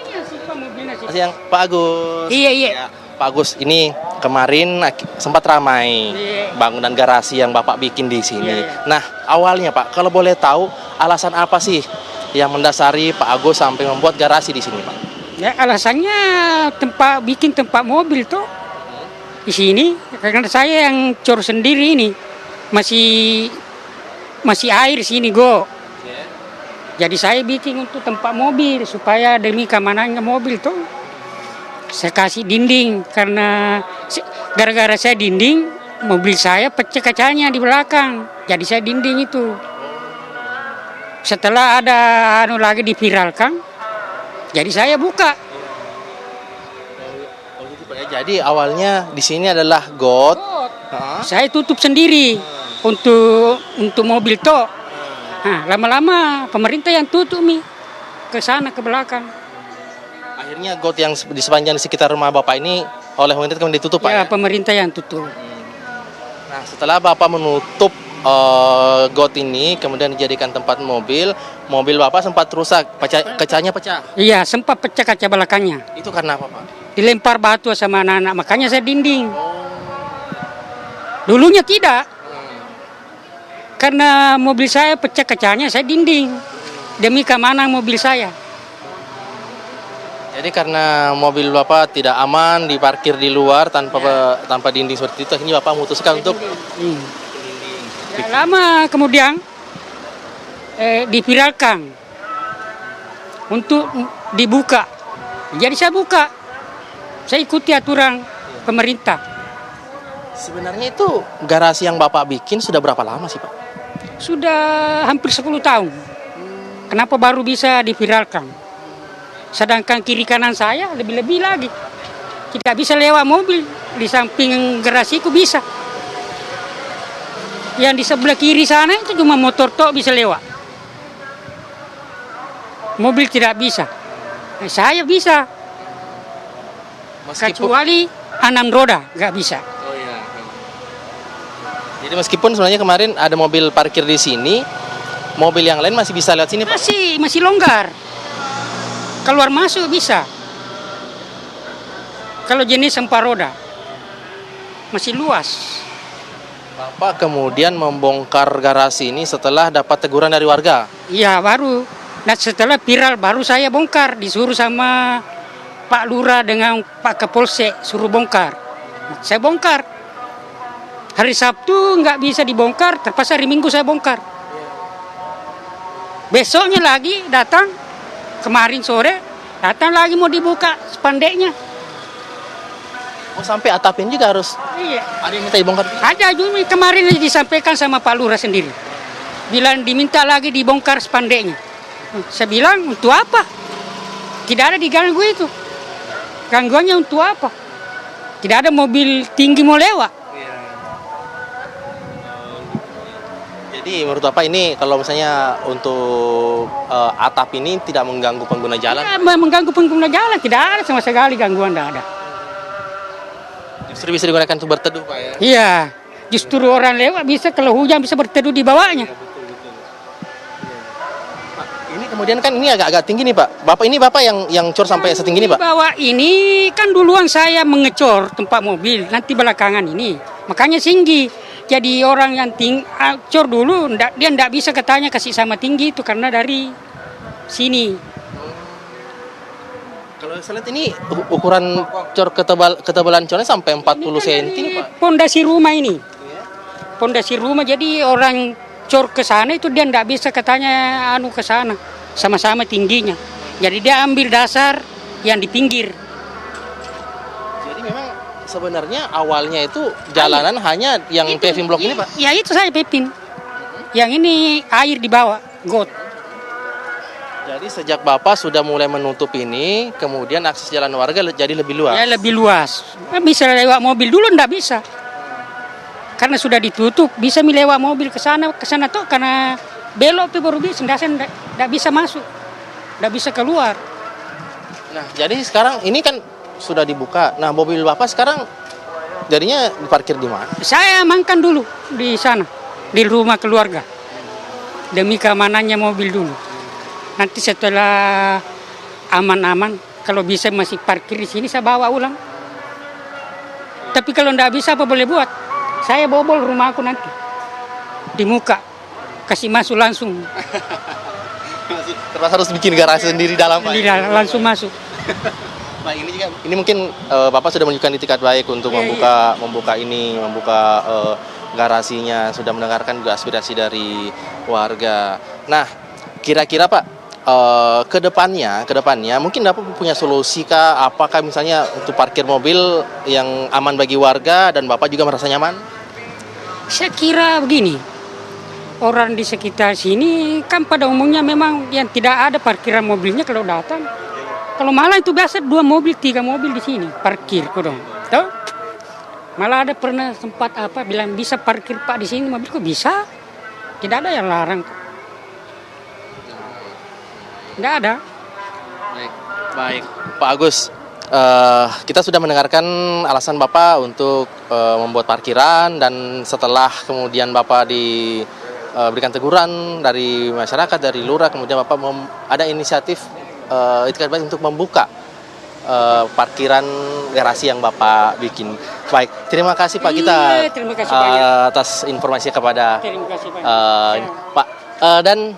siang, Pak Agus. Iya. Pak Agus, ini kemarin sempat ramai bangunan garasi yang Bapak bikin di sini. Nah, awalnya Pak, kalau boleh tahu alasan apa sih yang mendasari Pak Agus sampai membuat garasi di sini, Pak? Ya, alasannya bikin tempat mobil tuh di sini, karena saya yang cor sendiri ini masih air sini Jadi saya bikin untuk tempat mobil supaya demi keamanannya mobil tuh saya kasih dinding, karena gara-gara saya dinding mobil saya pecah kacanya di belakang, jadi saya dinding itu. Setelah ada lagi diviralkan, jadi saya buka. Jadi awalnya di sini adalah got. Saya tutup sendiri untuk mobil toh. Nah, lama-lama pemerintah yang tutup ke sana ke belakang. Akhirnya got yang di sepanjang sekitar rumah Bapak ini oleh pemerintah kemudian ditutup, Pak? Ya, pemerintah yang tutup. Nah, setelah Bapak menutup got ini kemudian dijadikan tempat mobil Bapak sempat rusak, kacanya pecah. Iya, sempat pecah kaca belakangnya. Itu karena apa, Pak? Dilempar batu sama anak-anak, makanya saya dinding. Dulunya tidak. Karena mobil saya pecah kacanya, saya dinding. Demi keamanan mobil saya. Jadi karena mobil Bapak tidak aman diparkir di luar tanpa dinding seperti itu, akhirnya Bapak memutuskan untuk lama kemudian diviralkan untuk dibuka. Jadi saya buka. Saya ikuti aturan pemerintah. Sebenarnya itu garasi yang Bapak bikin sudah berapa lama sih, Pak? Sudah hampir 10 tahun. Kenapa baru bisa diviralkan? Sedangkan kiri kanan saya lebih-lebih lagi. Tidak bisa lewat mobil. Di samping garasiku bisa. Yang di sebelah kiri sana itu cuma motor tok bisa lewat. Mobil tidak bisa. Nah, saya bisa. Kecuali 6 roda nggak bisa. Oh iya. Jadi meskipun sebenarnya kemarin ada mobil parkir di sini, mobil yang lain masih bisa lewat sini, Pak? Masih longgar. Keluar masuk bisa. Kalau jenis 4 roda masih luas. Bapak kemudian membongkar garasi ini setelah dapat teguran dari warga? Iya, baru. Nah, setelah viral baru saya bongkar, disuruh sama Pak Lurah dengan Pak Kapolsek suruh bongkar. Saya bongkar. Hari Sabtu nggak bisa dibongkar, terpaksa hari Minggu saya bongkar. Besoknya lagi datang, kemarin sore datang lagi mau dibuka spandeknya. Oh, sampai atapin juga harus? Iya. Ada yang minta dibongkar? Ada juga kemarin disampaikan sama Pak Lurah sendiri. Bilang diminta lagi dibongkar spandeknya. Saya bilang untuk apa? Tidak ada diganggu itu. Gangguannya untuk apa? Tidak ada mobil tinggi mau lewat. Jadi menurut Bapak ini kalau misalnya untuk atap ini tidak mengganggu pengguna jalan? Ya, mengganggu pengguna jalan, tidak ada sama sekali gangguan, tidak ada. Justru bisa digunakan untuk berteduh Pak ya? Iya, justru orang lewat bisa kalau hujan bisa berteduh di bawahnya. Ini kemudian kan ini agak tinggi nih Pak. Bapak ini Bapak yang cor sampai setinggi ini Pak? Di bawah ini kan duluan saya mengecor tempat mobil, nanti belakangan ini. Makanya tinggi. Jadi orang yang cor dulu, dia tidak bisa katanya kasih sama tinggi itu karena dari sini. Kalau saya lihat ini ukuran cor ketebalan cornya sampai 40 cm nih Pak. Pondasi rumah ini. Pondasi rumah jadi orang cor ke sana itu dia tidak bisa katanya ke sana. Sama-sama tingginya. Jadi dia ambil dasar yang di pinggir. Jadi memang sebenarnya awalnya itu jalanan hanya yang paving block ini Pak? Ya itu saya paving. Yang ini air di bawah, got. Jadi sejak Bapak sudah mulai menutup ini, kemudian akses jalan warga jadi lebih luas? Ya lebih luas. Bisa lewat mobil dulu enggak bisa. Karena sudah ditutup, bisa lewat mobil ke sana tuh karena belok baru bisa, enggak bisa masuk. Enggak bisa keluar. Nah, jadi sekarang ini kan sudah dibuka. Nah, mobil Bapak sekarang jadinya diparkir di mana? Saya amankan dulu di sana, di rumah keluarga. Demi keamanannya mobil dulu. Nanti setelah aman-aman, kalau bisa masih parkir di sini saya bawa ulang. Tapi kalau enggak bisa apa boleh buat? Saya bobol rumahku nanti. Di muka. Kasih masuk langsung. Terus harus bikin garasi sendiri dalam Pak? Di dalam, langsung masuk. Nah ini mungkin Bapak sudah menunjukkan itikat baik untuk membuka garasinya, sudah mendengarkan juga aspirasi dari warga. Nah, kira-kira Pak, kedepannya mungkin Bapak punya solusi kah? Apakah misalnya untuk parkir mobil yang aman bagi warga dan Bapak juga merasa nyaman? Saya kira begini, orang di sekitar sini kan pada umumnya memang yang tidak ada parkiran mobilnya kalau datang. Kalau malah itu biasa 2 mobil, 3 mobil di sini parkir kok dong. Tuh. Malah ada pernah sempat bilang bisa parkir Pak di sini mobil kok bisa? Tidak ada yang larang. Tidak ada. Baik, Pak Agus. Kita sudah mendengarkan alasan Bapak untuk membuat parkiran dan setelah kemudian Bapak diberikan teguran dari masyarakat, dari lurah, kemudian Bapak ada inisiatif itikat baik untuk membuka parkiran garasi yang Bapak bikin. Baik, terima kasih Pak kita terima kasih banyak. atas informasinya kepada Terima kasih banyak. Pak. Dan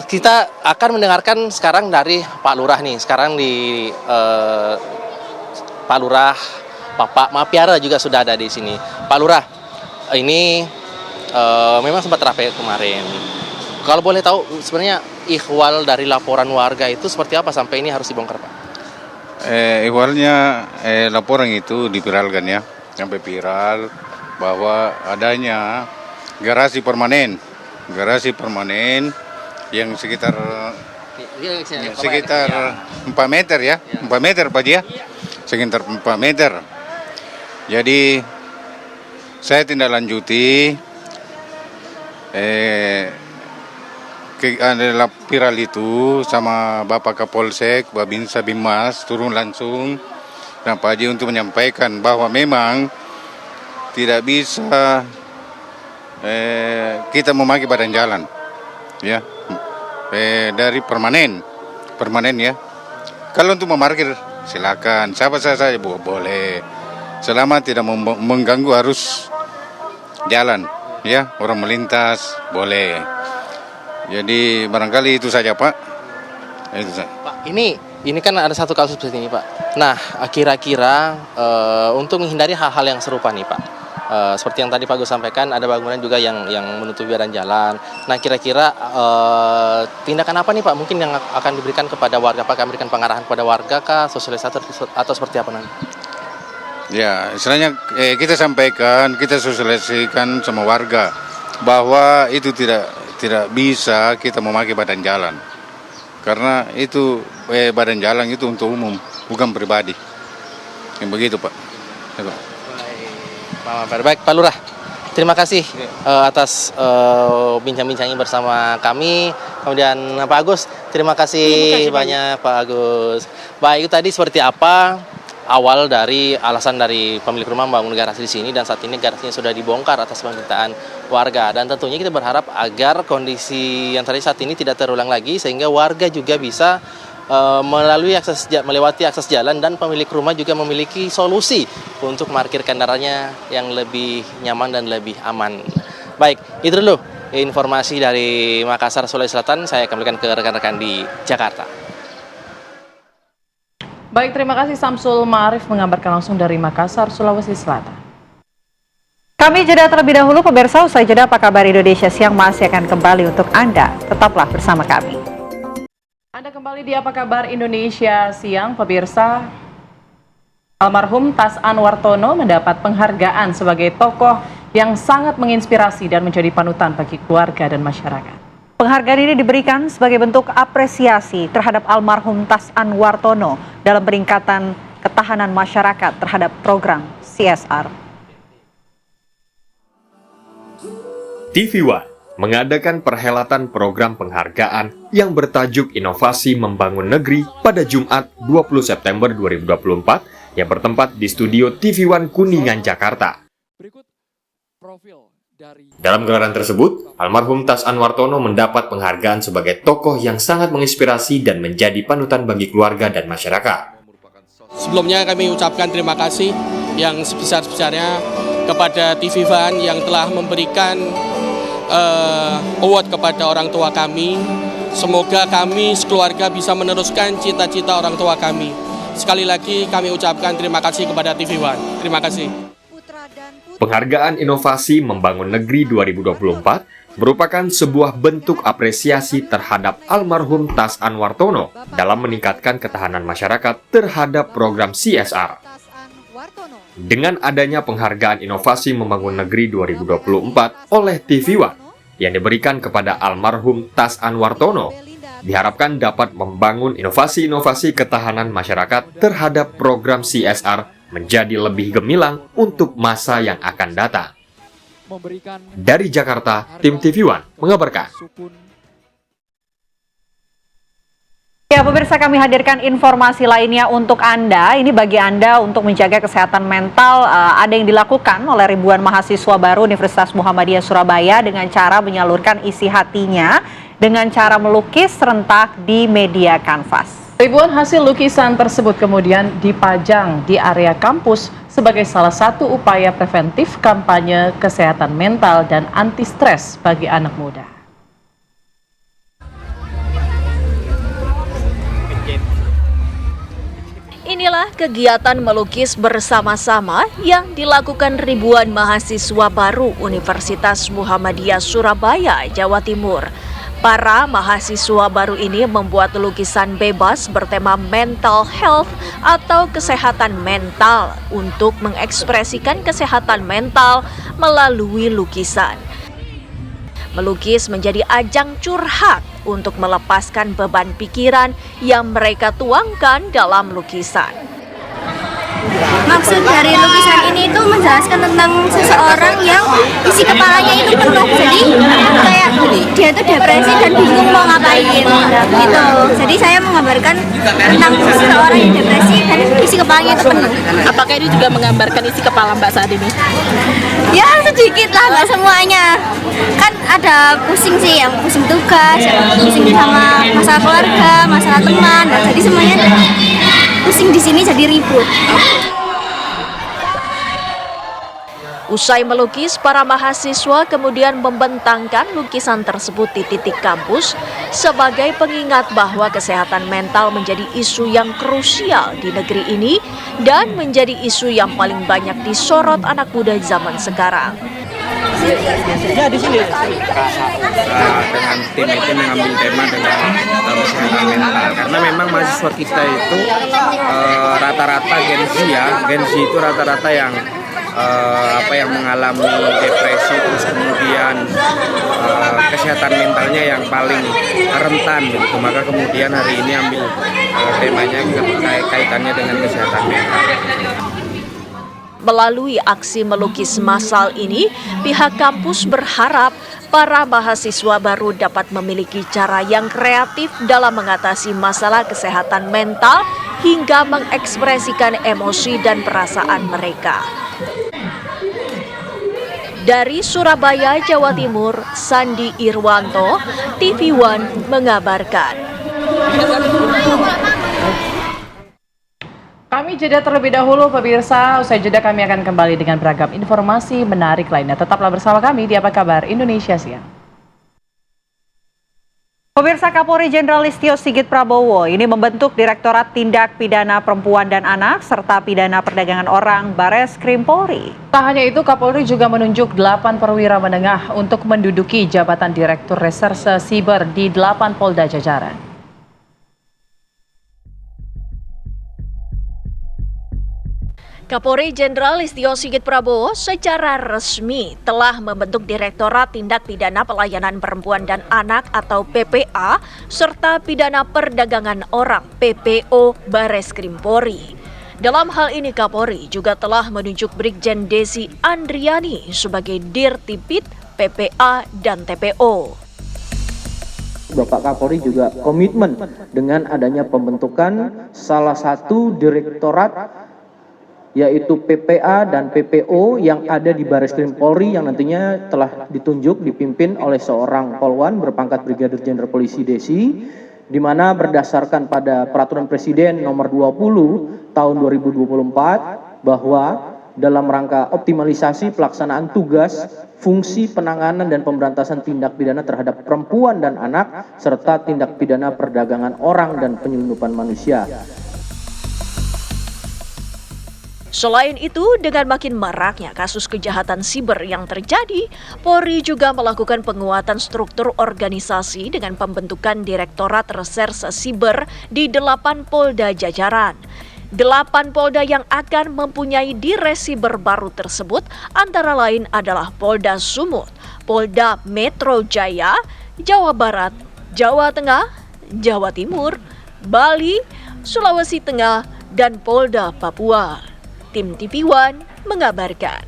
kita akan mendengarkan sekarang dari Pak Lurah nih. Sekarang di Pak Lurah, Bapak Mapiara juga sudah ada di sini. Pak Lurah, ini memang sempat ramai kemarin. Kalau boleh tahu sebenarnya ihwal dari laporan warga itu seperti apa sampai ini harus dibongkar Pak? Ihwalnya laporan itu dipiralkan ya, sampai viral bahwa adanya garasi permanen yang sekitar 4 meter ya, 4 meter Pak ya, sekitar 4 meter. Jadi saya tindak lanjuti adalah viral itu sama Bapak Kapolsek, Babinsa Bimas turun langsung dan Pak Haji untuk menyampaikan bahwa memang tidak bisa kita memakai badan jalan ya dari permanen ya. Kalau untuk memarkir silakan, siapa saja boleh selama tidak mengganggu arus jalan ya, orang melintas boleh. Jadi barangkali itu saja Pak. Itu saja. Pak, ini kan ada satu kasus seperti ini Pak. Nah, kira-kira untuk menghindari hal-hal yang serupa nih Pak. Seperti yang tadi Pak Gus sampaikan, ada bangunan juga yang menutupi badan jalan. Nah, kira-kira tindakan apa nih Pak mungkin yang akan diberikan kepada warga? Apakah memberikan pengarahan kepada warga kah, sosialisasi atau seperti apa nanti? Ya, istilahnya kita sampaikan, kita sosialisasikan sama warga bahwa itu tidak bisa kita memakai badan jalan. Karena itu badan jalan itu untuk umum, bukan pribadi. Yang begitu Pak. Baik, Pak Lurah. terima kasih atas bincang-bincangnya bersama kami. Kemudian Pak Agus, terima kasih banyak Pak Agus. Baik, itu tadi seperti apa awal dari alasan dari pemilik rumah membangun garasi di sini, dan saat ini garasinya sudah dibongkar atas permintaan warga, dan tentunya kita berharap agar kondisi yang terjadi saat ini tidak terulang lagi sehingga warga juga bisa melewati akses jalan, dan pemilik rumah juga memiliki solusi untuk parkir kendaraannya yang lebih nyaman dan lebih aman. Baik, itu dulu informasi dari Makassar, Sulawesi Selatan. Saya kembalikan ke rekan-rekan di Jakarta. Baik, terima kasih Samsul Ma'arif mengabarkan langsung dari Makassar, Sulawesi Selatan. Kami jeda terlebih dahulu, pemirsa. Usai jeda, Apa Kabar Indonesia Siang masih akan kembali untuk Anda. Tetaplah bersama kami. Anda kembali di Apa Kabar Indonesia Siang, pemirsa. Almarhum Tas Anwartono mendapat penghargaan sebagai tokoh yang sangat menginspirasi dan menjadi panutan bagi keluarga dan masyarakat. Penghargaan ini diberikan sebagai bentuk apresiasi terhadap almarhum Tas Anwartono dalam peningkatan ketahanan masyarakat terhadap program CSR. TV One mengadakan perhelatan program penghargaan yang bertajuk Inovasi Membangun Negeri pada Jumat 20 September 2024 yang bertempat di studio TV One Kuningan, Jakarta. Dalam gelaran tersebut, almarhum Tas Anwartono mendapat penghargaan sebagai tokoh yang sangat menginspirasi dan menjadi panutan bagi keluarga dan masyarakat. Sebelumnya kami ucapkan terima kasih yang sebesar-besarnya kepada TV One yang telah memberikan award kepada orang tua kami. Semoga kami sekeluarga bisa meneruskan cita-cita orang tua kami. Sekali lagi kami ucapkan terima kasih kepada TV One. Terima kasih. Penghargaan Inovasi Membangun Negeri 2024 merupakan sebuah bentuk apresiasi terhadap almarhum Tas Anwartono dalam meningkatkan ketahanan masyarakat terhadap program CSR. Dengan adanya penghargaan Inovasi Membangun Negeri 2024 oleh TV One yang diberikan kepada almarhum Tas Anwartono, diharapkan dapat membangun inovasi-inovasi ketahanan masyarakat terhadap program CSR menjadi lebih gemilang untuk masa yang akan datang. Dari Jakarta, tim TV One mengabarkan. Ya, pemirsa, kami hadirkan informasi lainnya untuk Anda. Ini bagi Anda untuk menjaga kesehatan mental, ada yang dilakukan oleh ribuan mahasiswa baru Universitas Muhammadiyah Surabaya dengan cara menyalurkan isi hatinya dengan cara melukis serentak di media kanvas. Ribuan hasil lukisan tersebut kemudian dipajang di area kampus sebagai salah satu upaya preventif kampanye kesehatan mental dan anti stres bagi anak muda. Inilah kegiatan melukis bersama-sama yang dilakukan ribuan mahasiswa baru Universitas Muhammadiyah Surabaya, Jawa Timur. Para mahasiswa baru ini membuat lukisan bebas bertema mental health atau kesehatan mental untuk mengekspresikan kesehatan mental melalui lukisan. Melukis menjadi ajang curhat untuk melepaskan beban pikiran yang mereka tuangkan dalam lukisan. Maksud dari lukisan ini itu menjelaskan tentang seseorang yang isi kepalanya itu penuh, jadi kayak dia itu depresi dan bingung mau ngapain gitu. Jadi saya menggambarkan tentang seseorang yang depresi dan isi kepalanya itu penuh. Apakah ini juga menggambarkan isi kepala Mbak saat ini? Ya sedikit lah, nggak semuanya. Kan ada pusing sih, yang pusing tugas, yang pusing sama masalah keluarga, masalah teman, dan jadi semuanya pusing di sini jadi ribut. Usai melukis, para mahasiswa kemudian membentangkan lukisan tersebut di titik kampus sebagai pengingat bahwa kesehatan mental menjadi isu yang krusial di negeri ini dan menjadi isu yang paling banyak disorot anak muda zaman sekarang. Ya, di sini. Dengan tim itu mengambil tema dengan kesehatan mental, karena memang mahasiswa kita itu rata-rata Gen Z ya, Gen Z itu rata-rata yang yang mengalami depresi, terus kemudian kesehatan mentalnya yang paling rentan gitu. Maka kemudian hari ini ambil temanya kaitannya dengan kesehatan mental. Melalui aksi melukis massal ini, pihak kampus berharap para mahasiswa baru dapat memiliki cara yang kreatif dalam mengatasi masalah kesehatan mental hingga mengekspresikan emosi dan perasaan mereka. Dari Surabaya, Jawa Timur, Sandi Irwanto, TV One mengabarkan. Kami jeda terlebih dahulu pemirsa, usai jeda kami akan kembali dengan beragam informasi menarik lainnya. Tetaplah bersama kami di Apa Kabar Indonesia Siang. Pemirsa, Kapolri Jenderal Listio Sigit Prabowo ini membentuk Direktorat Tindak Pidana Perempuan dan Anak serta Pidana Perdagangan Orang Bareskrim Polri. Tak hanya itu, Kapolri juga menunjuk 8 perwira menengah untuk menduduki jabatan Direktur Reserse Siber di 8 Polda jajaran. Kapolri Jenderal Listio Sigit Prabowo secara resmi telah membentuk Direktorat Tindak Pidana Pelayanan Perempuan dan Anak atau PPA serta Pidana Perdagangan Orang PPO Bareskrim Polri. Dalam hal ini Kapolri juga telah menunjuk Brigjen Desi Andriani sebagai Dirtipid PPA dan TPO. Bapak Kapolri juga komitmen dengan adanya pembentukan salah satu direktorat yaitu PPA dan PPO yang ada di Bareskrim Polri yang nantinya telah ditunjuk dipimpin oleh seorang polwan berpangkat Brigadir Jenderal Polisi Desi, di mana berdasarkan pada Peraturan Presiden Nomor 20 Tahun 2024 bahwa dalam rangka optimalisasi pelaksanaan tugas, fungsi penanganan dan pemberantasan tindak pidana terhadap perempuan dan anak serta tindak pidana perdagangan orang dan penyelundupan manusia. Selain itu, dengan makin maraknya kasus kejahatan siber yang terjadi, Polri juga melakukan penguatan struktur organisasi dengan pembentukan Direktorat Reserse Siber di 8 Polda jajaran. 8 Polda yang akan mempunyai Dires Siber baru tersebut antara lain adalah Polda Sumut, Polda Metro Jaya, Jawa Barat, Jawa Tengah, Jawa Timur, Bali, Sulawesi Tengah, dan Polda Papua. Tim TV One mengabarkan.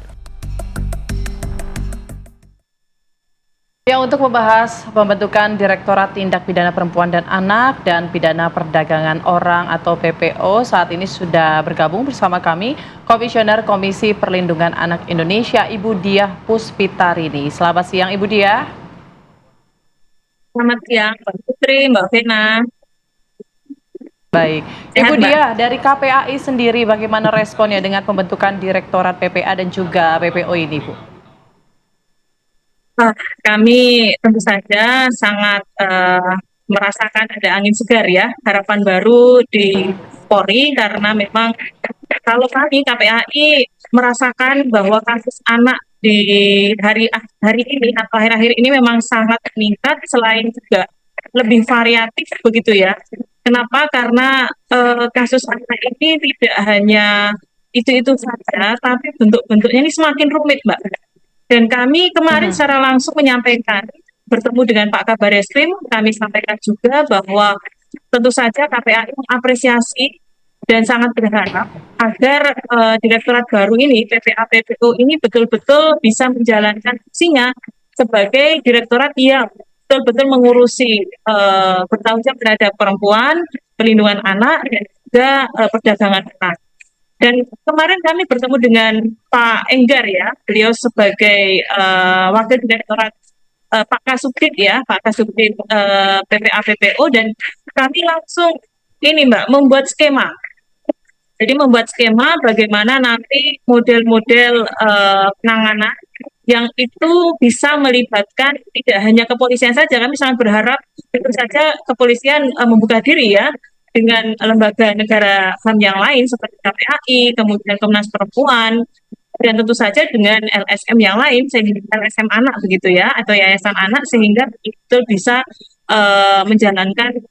Ya, untuk membahas pembentukan Direktorat Tindak Pidana Perempuan dan Anak dan Pidana Perdagangan Orang atau PPO, saat ini sudah bergabung bersama kami Komisioner Komisi Perlindungan Anak Indonesia, Ibu Diah Puspitarini. Selamat siang, Ibu Diah. Selamat siang, Mbak Putri, Mbak Vena. Baik, Ibu Diah, dari KPAI sendiri bagaimana responnya dengan pembentukan Direktorat PPA dan juga PPO ini, Bu? Kami tentu saja sangat merasakan ada angin segar ya, harapan baru di Polri, karena memang kalau kami KPAI merasakan bahwa kasus anak di hari ini atau akhir-akhir ini memang sangat meningkat, selain juga lebih variatif begitu ya. Kenapa? Karena kasus anak ini tidak hanya itu-itu saja, tapi bentuk-bentuknya ini semakin rumit, Mbak. Dan kami kemarin secara langsung menyampaikan, bertemu dengan Pak Kabar Eskrim, kami sampaikan juga bahwa tentu saja KPAI mengapresiasi dan sangat berharap agar Direktorat baru ini, PPA PPO ini betul-betul bisa menjalankan fungsinya sebagai direktorat yang betul-betul mengurusi bertanggung jawab terhadap perempuan, perlindungan anak, dan juga perdagangan anak. Dan kemarin kami bertemu dengan Pak Enggar ya, beliau sebagai Wakil Direktorat Pak Kasubdit ya, Pak Kasubdit PPA PPO, dan kami langsung ini Mbak membuat skema. Jadi membuat skema bagaimana nanti model-model penanganan yang itu bisa melibatkan tidak hanya kepolisian saja. Kami sangat berharap tentu saja kepolisian membuka diri ya dengan lembaga negara HAM yang lain seperti KPAI, kemudian Komnas Perempuan, dan tentu saja dengan LSM yang lain, sehingga LSM anak begitu ya, atau yayasan anak, sehingga itu bisa menjalankan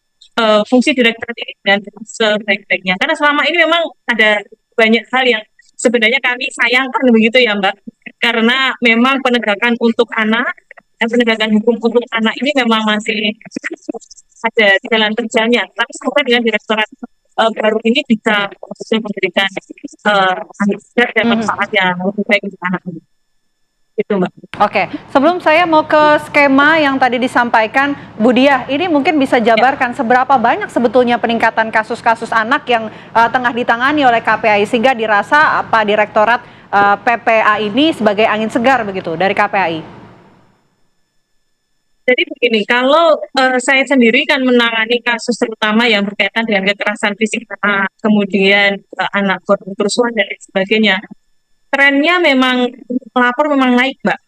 fungsi direktorat ini dengan sebaik-baiknya. Karena selama ini memang ada banyak hal yang sebenarnya kami sayangkan begitu ya Mbak, karena memang penegakan untuk anak dan penegakan hukum untuk anak ini memang masih ada di jalan kerjanya. Tapi semoga dengan Direktorat baru ini bisa memberikan angin segar dan manfaat yang lebih baik untuk anak ini. Itu Mbak. Oke, sebelum saya mau ke skema yang tadi disampaikan, Bu Diah, ini mungkin bisa jabarkan seberapa banyak sebetulnya peningkatan kasus-kasus anak yang tengah ditangani oleh KPAI sehingga dirasa Pak Direktorat PPA ini sebagai angin segar begitu dari KPAI. Jadi begini, kalau saya sendiri kan menangani kasus terutama yang berkaitan dengan kekerasan fisik anak, kemudian anak korban kerusuhan dan lain sebagainya. Trennya memang melapor memang naik, Mbak.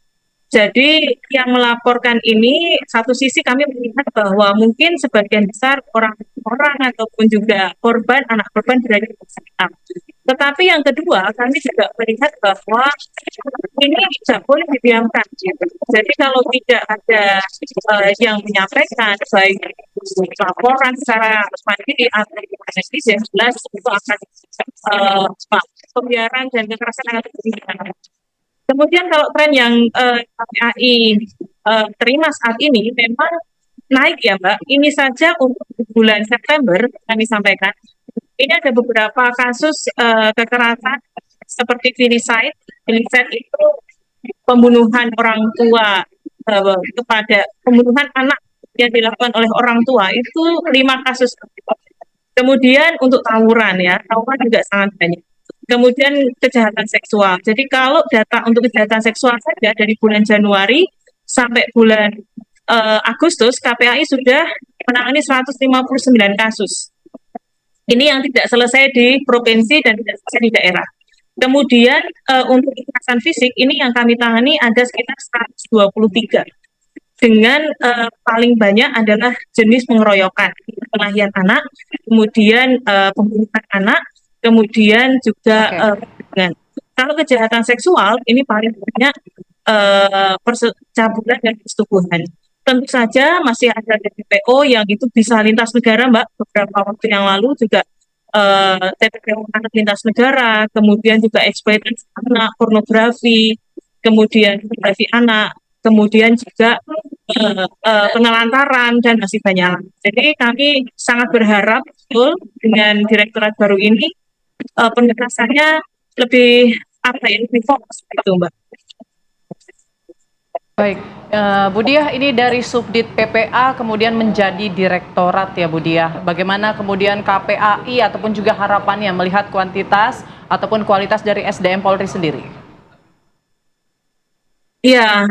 Jadi yang melaporkan ini satu sisi kami melihat bahwa mungkin sebagian besar orang-orang ataupun juga korban, anak korban berada di sekitar. Tetapi yang kedua kami juga melihat bahwa ini tidak boleh didiamkan. Jadi kalau tidak ada yang menyampaikan baik laporan secara mandiri atau yang jelas itu akan pembiaran dan kekerasan akan terjadi. Kemudian kalau tren yang KPAI terima saat ini memang naik ya Mbak. Ini saja untuk bulan September kami sampaikan. Ini ada beberapa kasus kekerasan seperti filicide. Filicide itu pembunuhan orang tua kepada pembunuhan anak yang dilakukan oleh orang tua itu 5 kasus. Kemudian untuk tawuran ya, tawuran juga sangat banyak. Kemudian kejahatan seksual. Jadi kalau data untuk kejahatan seksual saja dari bulan Januari sampai bulan Agustus, KPAI sudah menangani 159 kasus. Ini yang tidak selesai di provinsi dan tidak selesai di daerah. Kemudian untuk kekerasan fisik, ini yang kami tangani ada sekitar 123. Dengan paling banyak adalah jenis pengeroyokan, pengahian anak, kemudian pembunuhan anak, kemudian juga kalau kejahatan seksual ini paling banyak percabulan dan persetubuhan. Tentu saja masih ada TPPO yang itu bisa lintas negara, Mbak. Beberapa waktu yang lalu juga TPPO anak lintas negara, kemudian juga eksploitasi anak, pornografi, kemudian pornografi anak, kemudian juga penelantaran dan masih banyak. Jadi kami sangat berharap betul dengan direktorat baru ini pendekatannya lebih lebih fokus gitu Mbak. Baik, Bu Diah, ini dari Subdit PPA kemudian menjadi direktorat ya Bu Diah. Bagaimana kemudian KPAI ataupun juga harapannya melihat kuantitas ataupun kualitas dari SDM Polri sendiri? Iya,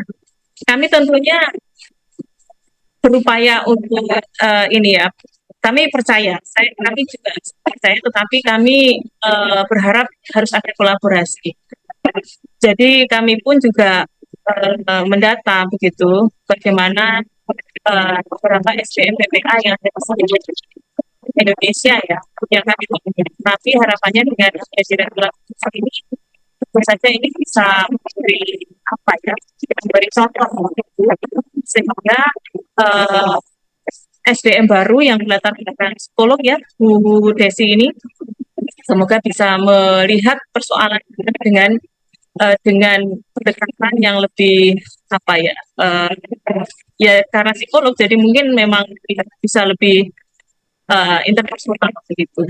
kami tentunya berupaya untuk ini ya. Kami percaya, kami juga percaya, tetapi kami berharap harus ada kolaborasi. Jadi kami pun juga mendata begitu bagaimana beberapa SDM PPA yang ada di Indonesia ya yang kami punya. Tapi harapannya dengan direktorat ini tentu saja ini bisa memberi contoh sehingga SDM baru yang dilatar belakang psikolog ya Bu Desi ini semoga bisa melihat persoalan dengan pendekatan yang lebih ya karena psikolog jadi mungkin memang bisa lebih interpersonal begitu.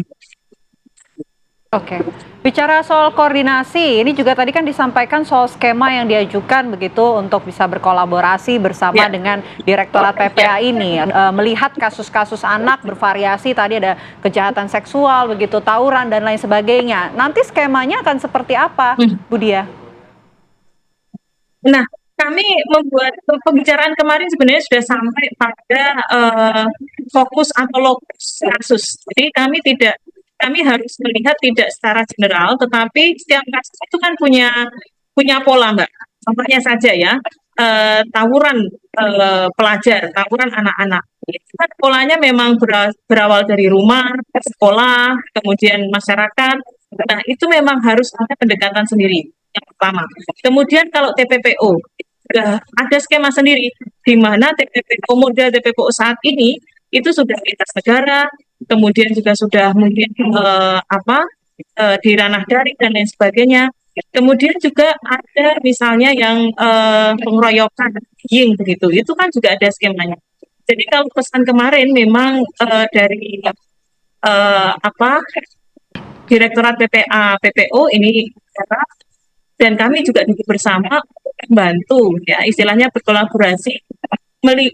Oke, bicara soal koordinasi, ini juga tadi kan disampaikan soal skema yang diajukan begitu untuk bisa berkolaborasi bersama dengan Direktorat PPA ini. Melihat kasus-kasus anak bervariasi, tadi ada kejahatan seksual, begitu tawuran dan lain sebagainya. Nanti skemanya akan seperti apa, Bu Diah? Nah, kami membuat pembicaraan kemarin sebenarnya sudah sampai pada fokus atau lokus kasus. Jadi kami harus melihat tidak secara general, tetapi setiap kasus itu kan punya pola, Mbak. Contohnya saja ya, tawuran pelajar, tawuran anak-anak. Itu kan polanya memang berawal dari rumah, sekolah, kemudian masyarakat. Nah, itu memang harus ada pendekatan sendiri. Yang pertama. Kemudian kalau TPPO, ada skema sendiri, di mana model TPPO saat ini itu sudah lintas negara, kemudian juga sudah mungkin di ranah daring dan lain sebagainya. Kemudian juga ada misalnya yang pengeroyokan, begitu, itu kan juga ada skemanya. Jadi kalau pesan kemarin memang dari Direktorat PPA PPO ini dan kami juga bersama membantu ya istilahnya berkolaborasi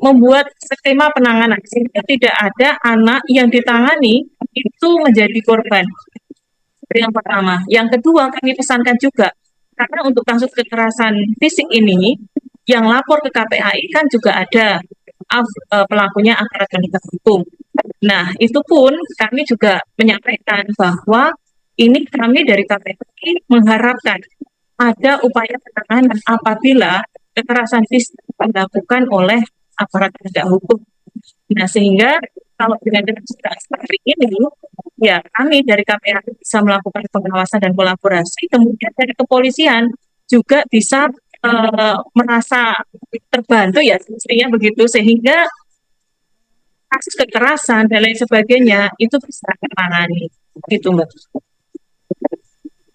membuat skema penanganan sehingga tidak ada anak yang ditangani itu menjadi korban. Yang pertama, yang kedua kami pesankan juga karena untuk kasus kekerasan fisik ini yang lapor ke KPAI kan juga ada pelakunya aparat penegak hukum. Nah, itu pun kami juga menyampaikan bahwa ini kami dari KPAI mengharapkan ada upaya penanganan apabila kekerasan fisik dilakukan oleh aparat penegak hukum. Nah, sehingga kalau dengan seperti ini, ya kami dari KPAI bisa melakukan pengawasan dan kolaborasi, kemudian dari kepolisian juga bisa merasa terbantu ya, sebenarnya begitu, sehingga kasus kekerasan dan lain sebagainya itu bisa ditangani, gitu Mbak.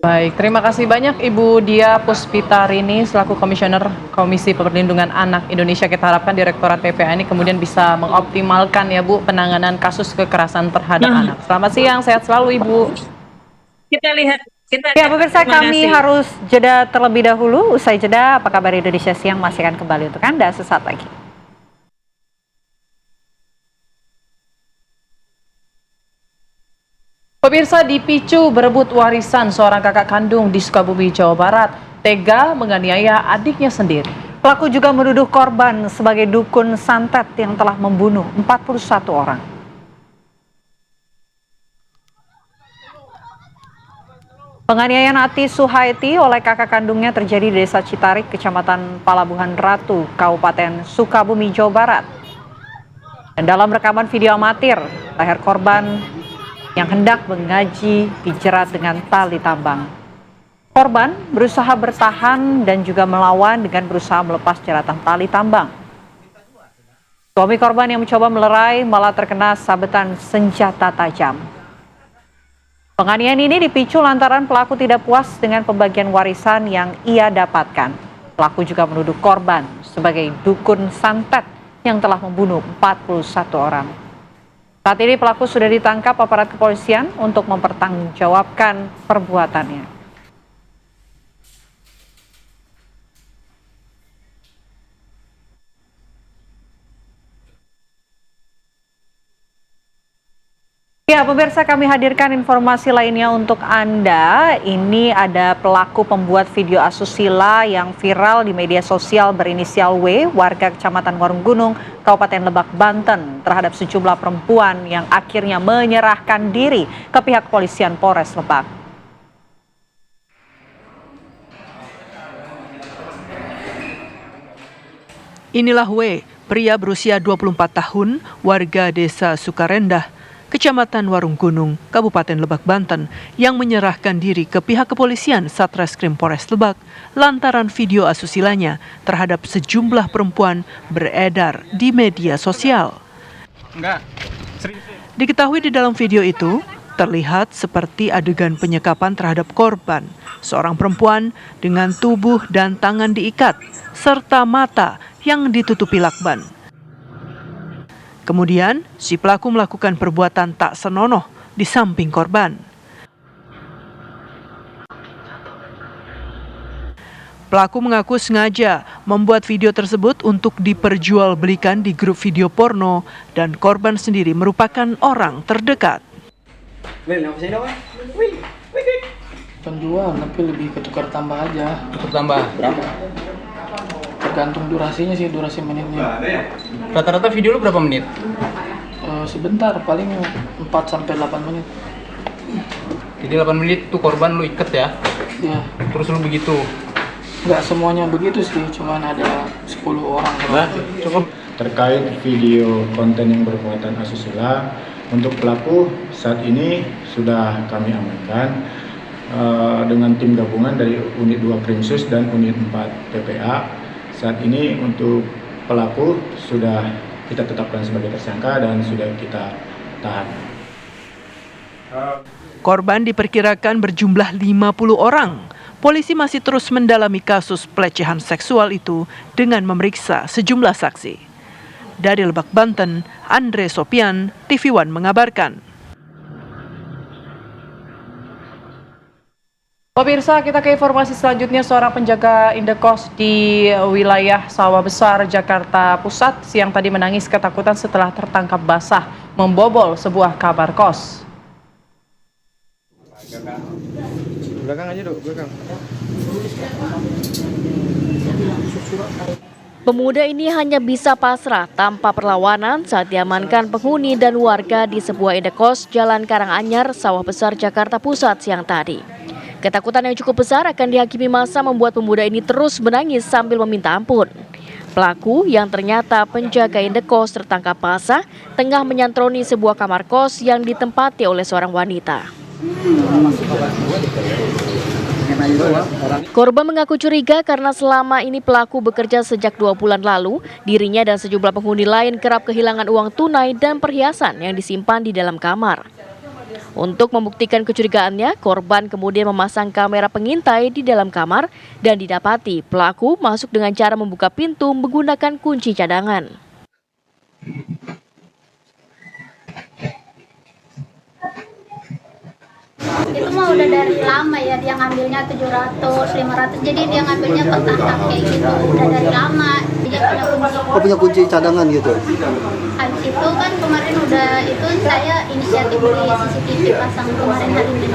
Baik, terima kasih banyak Ibu Dia Puspitarini selaku Komisioner Komisi Perlindungan Anak Indonesia. Kita harapkan Direktorat PPA ini kemudian bisa mengoptimalkan ya Bu penanganan kasus kekerasan terhadap anak. Selamat siang, sehat selalu Ibu. Kita lihat. Ya pemirsa, kami harus jeda terlebih dahulu. Usai jeda, apa kabar Indonesia Siang masih akan kembali untuk Anda sesaat lagi. Pemirsa, dipicu berebut warisan seorang kakak kandung di Sukabumi, Jawa Barat, tega menganiaya adiknya sendiri. Pelaku juga menuduh korban sebagai dukun santet yang telah membunuh 41 orang. Penganiayaan Ati Suhaiti oleh kakak kandungnya terjadi di Desa Citarik, Kecamatan Palabuhan Ratu, Kabupaten Sukabumi, Jawa Barat. Dan dalam rekaman video amatir, leher korban yang hendak mengaji dijerat dengan tali tambang. Korban berusaha bertahan dan juga melawan dengan berusaha melepas jeratan tali tambang. Suami korban yang mencoba melerai malah terkena sabetan senjata tajam. Penganiayaan ini dipicu lantaran pelaku tidak puas dengan pembagian warisan yang ia dapatkan. Pelaku juga menuduh korban sebagai dukun santet yang telah membunuh 41 orang. Saat ini pelaku sudah ditangkap aparat kepolisian untuk mempertanggungjawabkan perbuatannya. Ya, pemirsa, kami hadirkan informasi lainnya untuk Anda. Ini ada pelaku pembuat video asusila yang viral di media sosial berinisial W, warga Kecamatan Warung Gunung, Kabupaten Lebak, Banten, terhadap sejumlah perempuan yang akhirnya menyerahkan diri ke pihak kepolisian Polres Lebak. Inilah W, pria berusia 24 tahun, warga desa Sukarendah, Kecamatan Warung Gunung, Kabupaten Lebak, Banten, yang menyerahkan diri ke pihak kepolisian Satreskrim Polres Lebak lantaran video asusilanya terhadap sejumlah perempuan beredar di media sosial. Diketahui di dalam video itu, terlihat seperti adegan penyekapan terhadap korban, seorang perempuan dengan tubuh dan tangan diikat, serta mata yang ditutupi lakban. Kemudian, si pelaku melakukan perbuatan tak senonoh di samping korban. Pelaku mengaku sengaja membuat video tersebut untuk diperjualbelikan di grup video porno dan korban sendiri merupakan orang terdekat. Penjual, tapi lebih ke tukar tambah aja. Tukar tambah berapa? Tergantung durasinya sih, durasi menitnya. Rata-rata video lu berapa menit? Sebentar, paling 4-8 menit. Jadi 8 menit tuh korban lu iket ya? Ya. Terus lu begitu? Nggak semuanya begitu sih, cuman ada 10 orang. Nah, cukup. Terkait video konten yang bermuatan asusila, untuk pelaku saat ini sudah kami amankan dengan tim gabungan dari unit 2 Krimsus dan unit 4 PPA. Saat ini untuk pelaku sudah kita tetapkan sebagai tersangka dan sudah kita tahan. Korban diperkirakan berjumlah 50 orang. Polisi masih terus mendalami kasus pelecehan seksual itu dengan memeriksa sejumlah saksi. Dari Lebak, Banten, Andre Sopian, TV One mengabarkan. Pemirsa, kita ke informasi selanjutnya. Seorang penjaga indekos di wilayah Sawah Besar, Jakarta Pusat siang tadi menangis ketakutan setelah tertangkap basah membobol sebuah kamar kos. Belakang aja dok, belakang. Pemuda ini hanya bisa pasrah tanpa perlawanan saat diamankan penghuni dan warga di sebuah indekos Jalan Karanganyar, Sawah Besar, Jakarta Pusat siang tadi. Ketakutan yang cukup besar akan dihakimi massa membuat pemuda ini terus menangis sambil meminta ampun. Pelaku yang ternyata penjaga indekos tertangkap basah tengah menyantroni sebuah kamar kos yang ditempati oleh seorang wanita. Korban mengaku curiga karena selama ini pelaku bekerja sejak 2 bulan lalu. Dirinya dan sejumlah penghuni lain kerap kehilangan uang tunai dan perhiasan yang disimpan di dalam kamar. Untuk membuktikan kecurigaannya, korban kemudian memasang kamera pengintai di dalam kamar dan didapati pelaku masuk dengan cara membuka pintu menggunakan kunci cadangan. Itu mah udah dari lama ya, dia ngambilnya 700, 500, jadi dia ngambilnya kotak kayak gitu, udah dari lama. Dia punya kunci. Oh, punya kunci cadangan gitu? Habis itu kan kemarin udah, itu saya inisiatif beli CCTV pasang kemarin hari ini.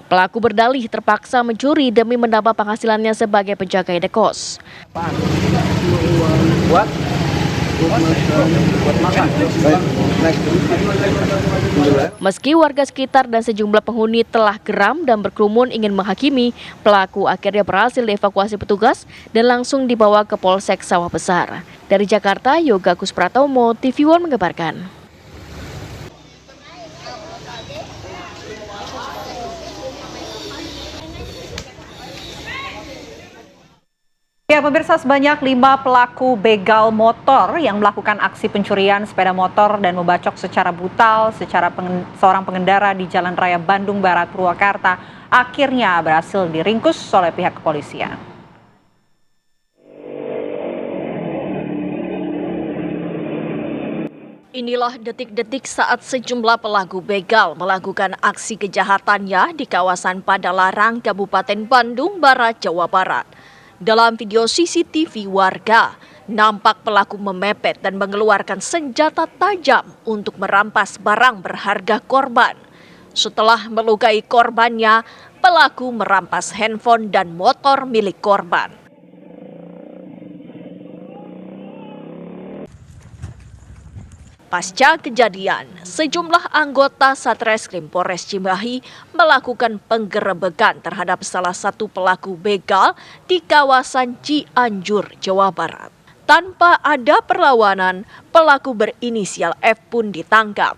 Pelaku berdalih terpaksa mencuri demi menambah penghasilannya sebagai penjaga indekos. Buat makan. Meski warga sekitar dan sejumlah penghuni telah geram dan berkerumun ingin menghakimi, pelaku akhirnya berhasil dievakuasi petugas dan langsung dibawa ke Polsek Sawah Besar. Dari Jakarta, Yoga Gus Pratomo, TV One mengabarkan. Ya, pemirsa, sebanyak 5 pelaku begal motor yang melakukan aksi pencurian sepeda motor dan membacok secara brutal seorang pengendara di Jalan Raya Bandung Barat, Purwakarta akhirnya berhasil diringkus oleh pihak kepolisian. Inilah detik-detik saat sejumlah pelaku begal melakukan aksi kejahatannya di kawasan Padalarang, Kabupaten Bandung Barat, Jawa Barat. Dalam video CCTV warga, nampak pelaku memepet dan mengeluarkan senjata tajam untuk merampas barang berharga korban. Setelah melukai korbannya, pelaku merampas handphone dan motor milik korban. Pasca kejadian, sejumlah anggota Satreskrim Polres Cimahi melakukan penggerebekan terhadap salah satu pelaku begal di kawasan Cianjur, Jawa Barat. Tanpa ada perlawanan, pelaku berinisial F pun ditangkap.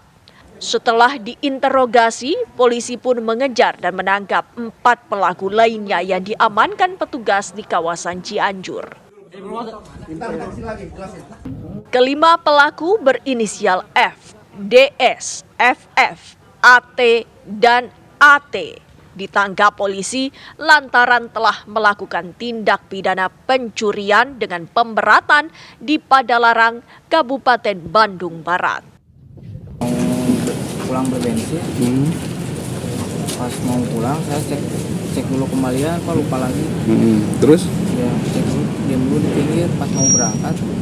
Setelah diinterogasi, polisi pun mengejar dan menangkap 4 pelaku lainnya yang diamankan petugas di kawasan Cianjur. Kelima pelaku berinisial F, DS, FF, AT, dan AT ditangkap polisi lantaran telah melakukan tindak pidana pencurian dengan pemberatan di Padalarang, Kabupaten Bandung Barat. Pulang berbensin, pas mau pulang saya cek dulu kembalian, kok lupa lagi. Terus? Ya, cek dulu, diam dulu di pinggir, pas mau berangkat itu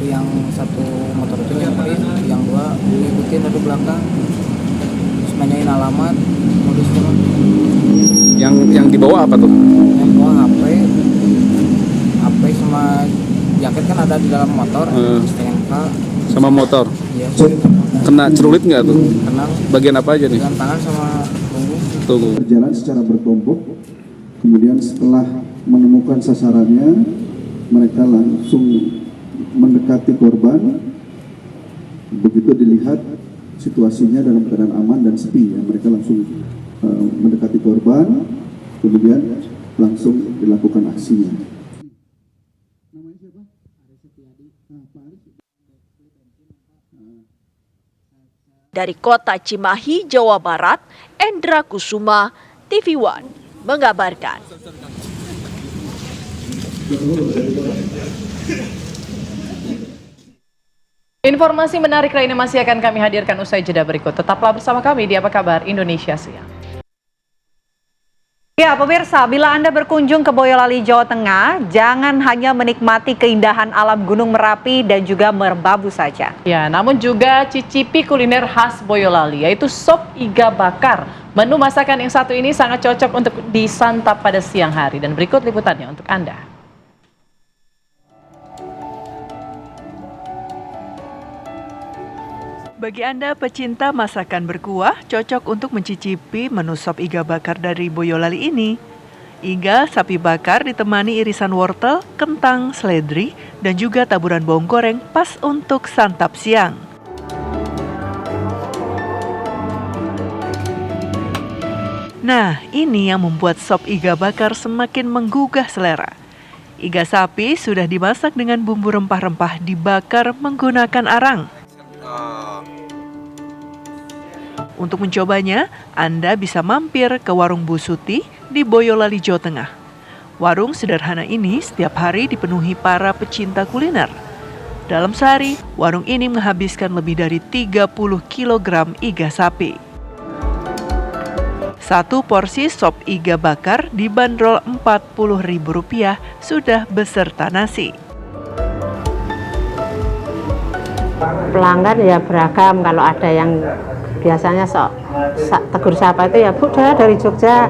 yang satu motor itu nyamperin, yang 2 ngikutin dari belakang, terus nanyain alamat, modusnya. Yang dibawa apa tuh? Yang bawa HP sama jaket kan ada di dalam motor, STNK. Sama motor? Iya. Kena celurit nggak tuh? Kena. Bagian apa aja nih? Bagian tangan sama punggung. Berjalan secara berkelompok, kemudian setelah menemukan sasarannya, mereka langsung mendekati korban. Begitu dilihat situasinya dalam keadaan aman dan sepi, ya, mereka langsung mendekati korban, kemudian langsung dilakukan aksinya. Dari kota Cimahi, Jawa Barat, Endra Kusuma, TV One mengabarkan. Informasi menarik lainnya masih akan kami hadirkan usai jeda berikut. Tetaplah bersama kami di Apa Kabar Indonesia Siang. Ya, pemirsa, bila Anda berkunjung ke Boyolali, Jawa Tengah, jangan hanya menikmati keindahan alam Gunung Merapi dan juga Merbabu saja. Ya, namun juga cicipi kuliner khas Boyolali, yaitu sop iga bakar. Menu masakan yang satu ini sangat cocok untuk disantap pada siang hari. Dan berikut liputannya untuk Anda. Bagi Anda pecinta masakan berkuah, cocok untuk mencicipi menu sop iga bakar dari Boyolali ini. Iga sapi bakar ditemani irisan wortel, kentang, seledri, dan juga taburan bawang goreng pas untuk santap siang. Nah, ini yang membuat sop iga bakar semakin menggugah selera. Iga sapi sudah dimasak dengan bumbu rempah-rempah dibakar menggunakan arang. Untuk mencobanya, Anda bisa mampir ke warung Bu Suti di Boyolali, Jawa Tengah. Warung sederhana ini setiap hari dipenuhi para pecinta kuliner. Dalam sehari, warung ini menghabiskan lebih dari 30 kg iga sapi. Satu porsi sop iga bakar dibanderol Rp40.000 sudah beserta nasi. Pelanggan ya beragam, kalau ada yang biasanya tegur sapa itu ya Bu, dari Jogja,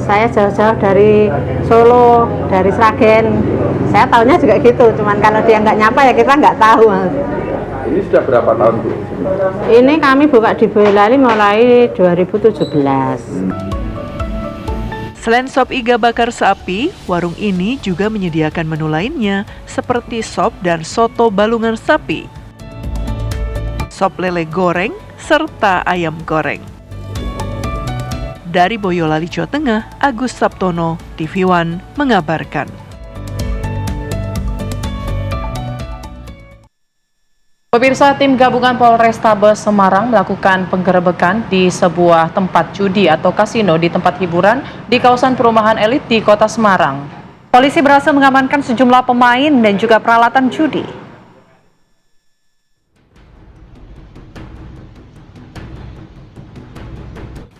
saya jauh-jauh dari Solo, dari Sragen, saya tahunya juga gitu, cuman kalau dia nggak nyapa ya kita nggak tahu. Ini sudah berapa tahun Bu? Ini kami buka di Boyolali mulai 2017. Selain sop iga bakar sapi, warung ini juga menyediakan menu lainnya seperti sop dan soto balungan sapi, sop lele goreng, serta ayam goreng. Dari Boyolali, Jawa Tengah, Agus Sabtono, TV One mengabarkan. Pemirsa, tim gabungan Polrestabes Semarang melakukan penggerebekan di sebuah tempat judi atau kasino di tempat hiburan di kawasan perumahan elit di Kota Semarang. Polisi berhasil mengamankan sejumlah pemain dan juga peralatan judi.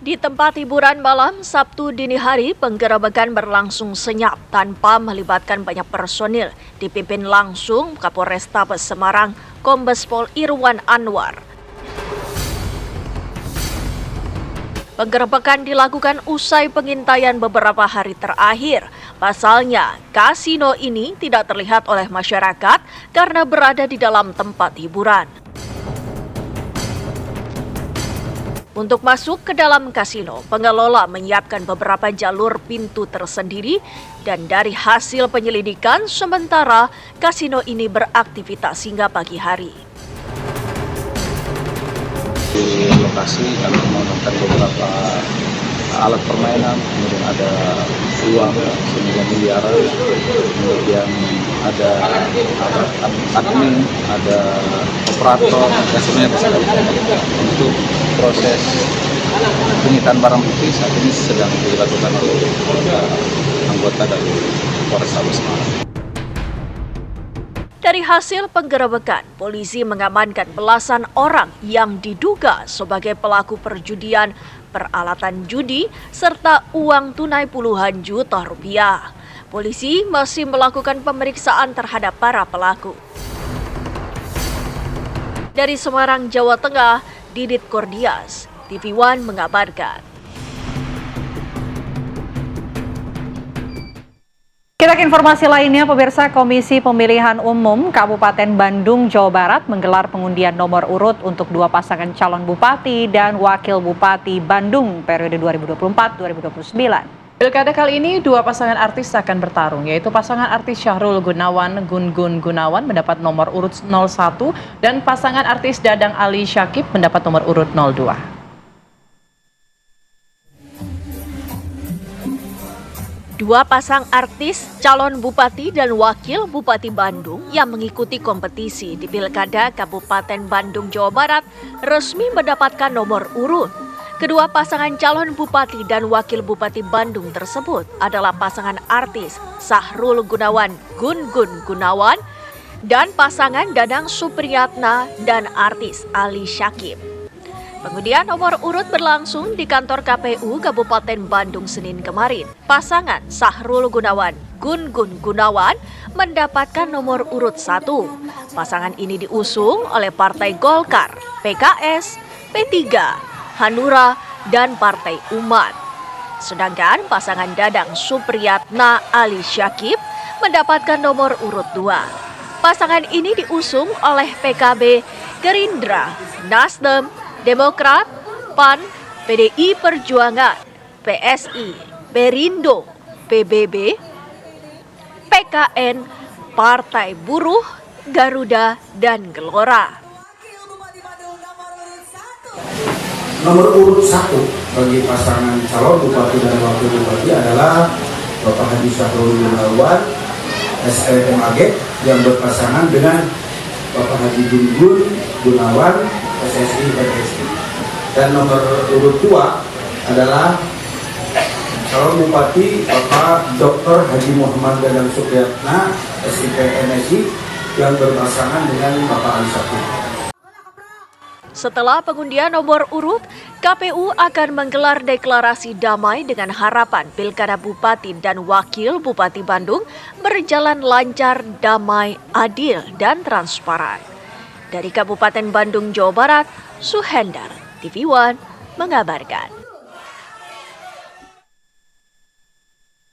Di tempat hiburan malam Sabtu dini hari, penggerebekan berlangsung senyap tanpa melibatkan banyak personil, dipimpin langsung Kapolrestabes Semarang, Kombes Pol Irwan Anwar. Penggerebekan dilakukan usai pengintaian beberapa hari terakhir. Pasalnya, kasino ini tidak terlihat oleh masyarakat karena berada di dalam tempat hiburan. Untuk masuk ke dalam kasino, pengelola menyiapkan beberapa jalur pintu tersendiri dan dari hasil penyelidikan sementara kasino ini beraktivitas hingga pagi hari. Di lokasi kami menemukan beberapa alat permainan, kemudian ada uang senilai miliaran, kemudian ada admin, ada operator, dan semuanya bisa. Untuk proses penyitaan barang bukti saat ini sedang dilakukan oleh anggota dari Polrestabes Semarang. Dari hasil penggerebekan, polisi mengamankan belasan orang yang diduga sebagai pelaku perjudian, peralatan judi, serta uang tunai puluhan juta rupiah. Polisi masih melakukan pemeriksaan terhadap para pelaku. Dari Semarang, Jawa Tengah, Didit Kordias, TV One mengabarkan. Kita ke informasi lainnya, pemirsa. Komisi Pemilihan Umum Kabupaten Bandung, Jawa Barat menggelar pengundian nomor urut untuk dua pasangan calon bupati dan wakil bupati Bandung periode 2024-2029. Pilkada kali ini dua pasangan artis akan bertarung, yaitu pasangan artis Syahrul Gunawan Gun-Gun Gunawan mendapat nomor urut 01 dan pasangan artis Dadang Ali Syakib mendapat nomor urut 02. Dua pasang artis, calon bupati dan wakil bupati Bandung yang mengikuti kompetisi di Pilkada Kabupaten Bandung, Jawa Barat resmi mendapatkan nomor urut. Kedua pasangan calon bupati dan wakil bupati Bandung tersebut adalah pasangan artis Syahrul Gunawan Gun-Gun Gunawan dan pasangan Dadang Supriyatna dan artis Ali Syakib. Pengundian nomor urut berlangsung di kantor KPU Kabupaten Bandung Senin kemarin. Pasangan Sahrul Gunawan, Gun Gunawan mendapatkan nomor urut 1. Pasangan ini diusung oleh Partai Golkar, PKS, P3, Hanura, dan Partai Umat. Sedangkan pasangan Dadang Supriyatna Ali Syakib mendapatkan nomor urut 2. Pasangan ini diusung oleh PKB, Gerindra, Nasdem, Demokrat, PAN, PDI Perjuangan, PSI, Perindo, PBB, PKN, Partai Buruh, Garuda, dan Gelora. Nomor urut 1 bagi pasangan calon bupati dan wakil bupati adalah Bapak Haji Sahrul Gunawan, SLMAG, yang berpasangan dengan Bapak Haji Gun Gunawan, SSI MSI. Dan nomor urut 2 adalah calon bupati Bapak Dr. Haji Muhammad Dadang Supriyatna, SIP MSI, yang berpasangan dengan Bapak Ali Syakib. Setelah pengundian nomor urut, KPU akan menggelar deklarasi damai dengan harapan Pilkada Bupati dan Wakil Bupati Bandung berjalan lancar, damai, adil, dan transparan. Dari Kabupaten Bandung, Jawa Barat, Suhendar, TV One mengabarkan.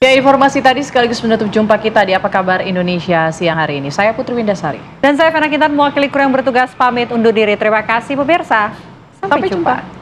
Ya, informasi tadi sekaligus menutup jumpa kita di Apa Kabar Indonesia siang hari ini. Saya Putri Windasari. Dan saya Fena Kintan mewakili kru yang bertugas pamit undur diri. Terima kasih pemirsa. Sampai jumpa.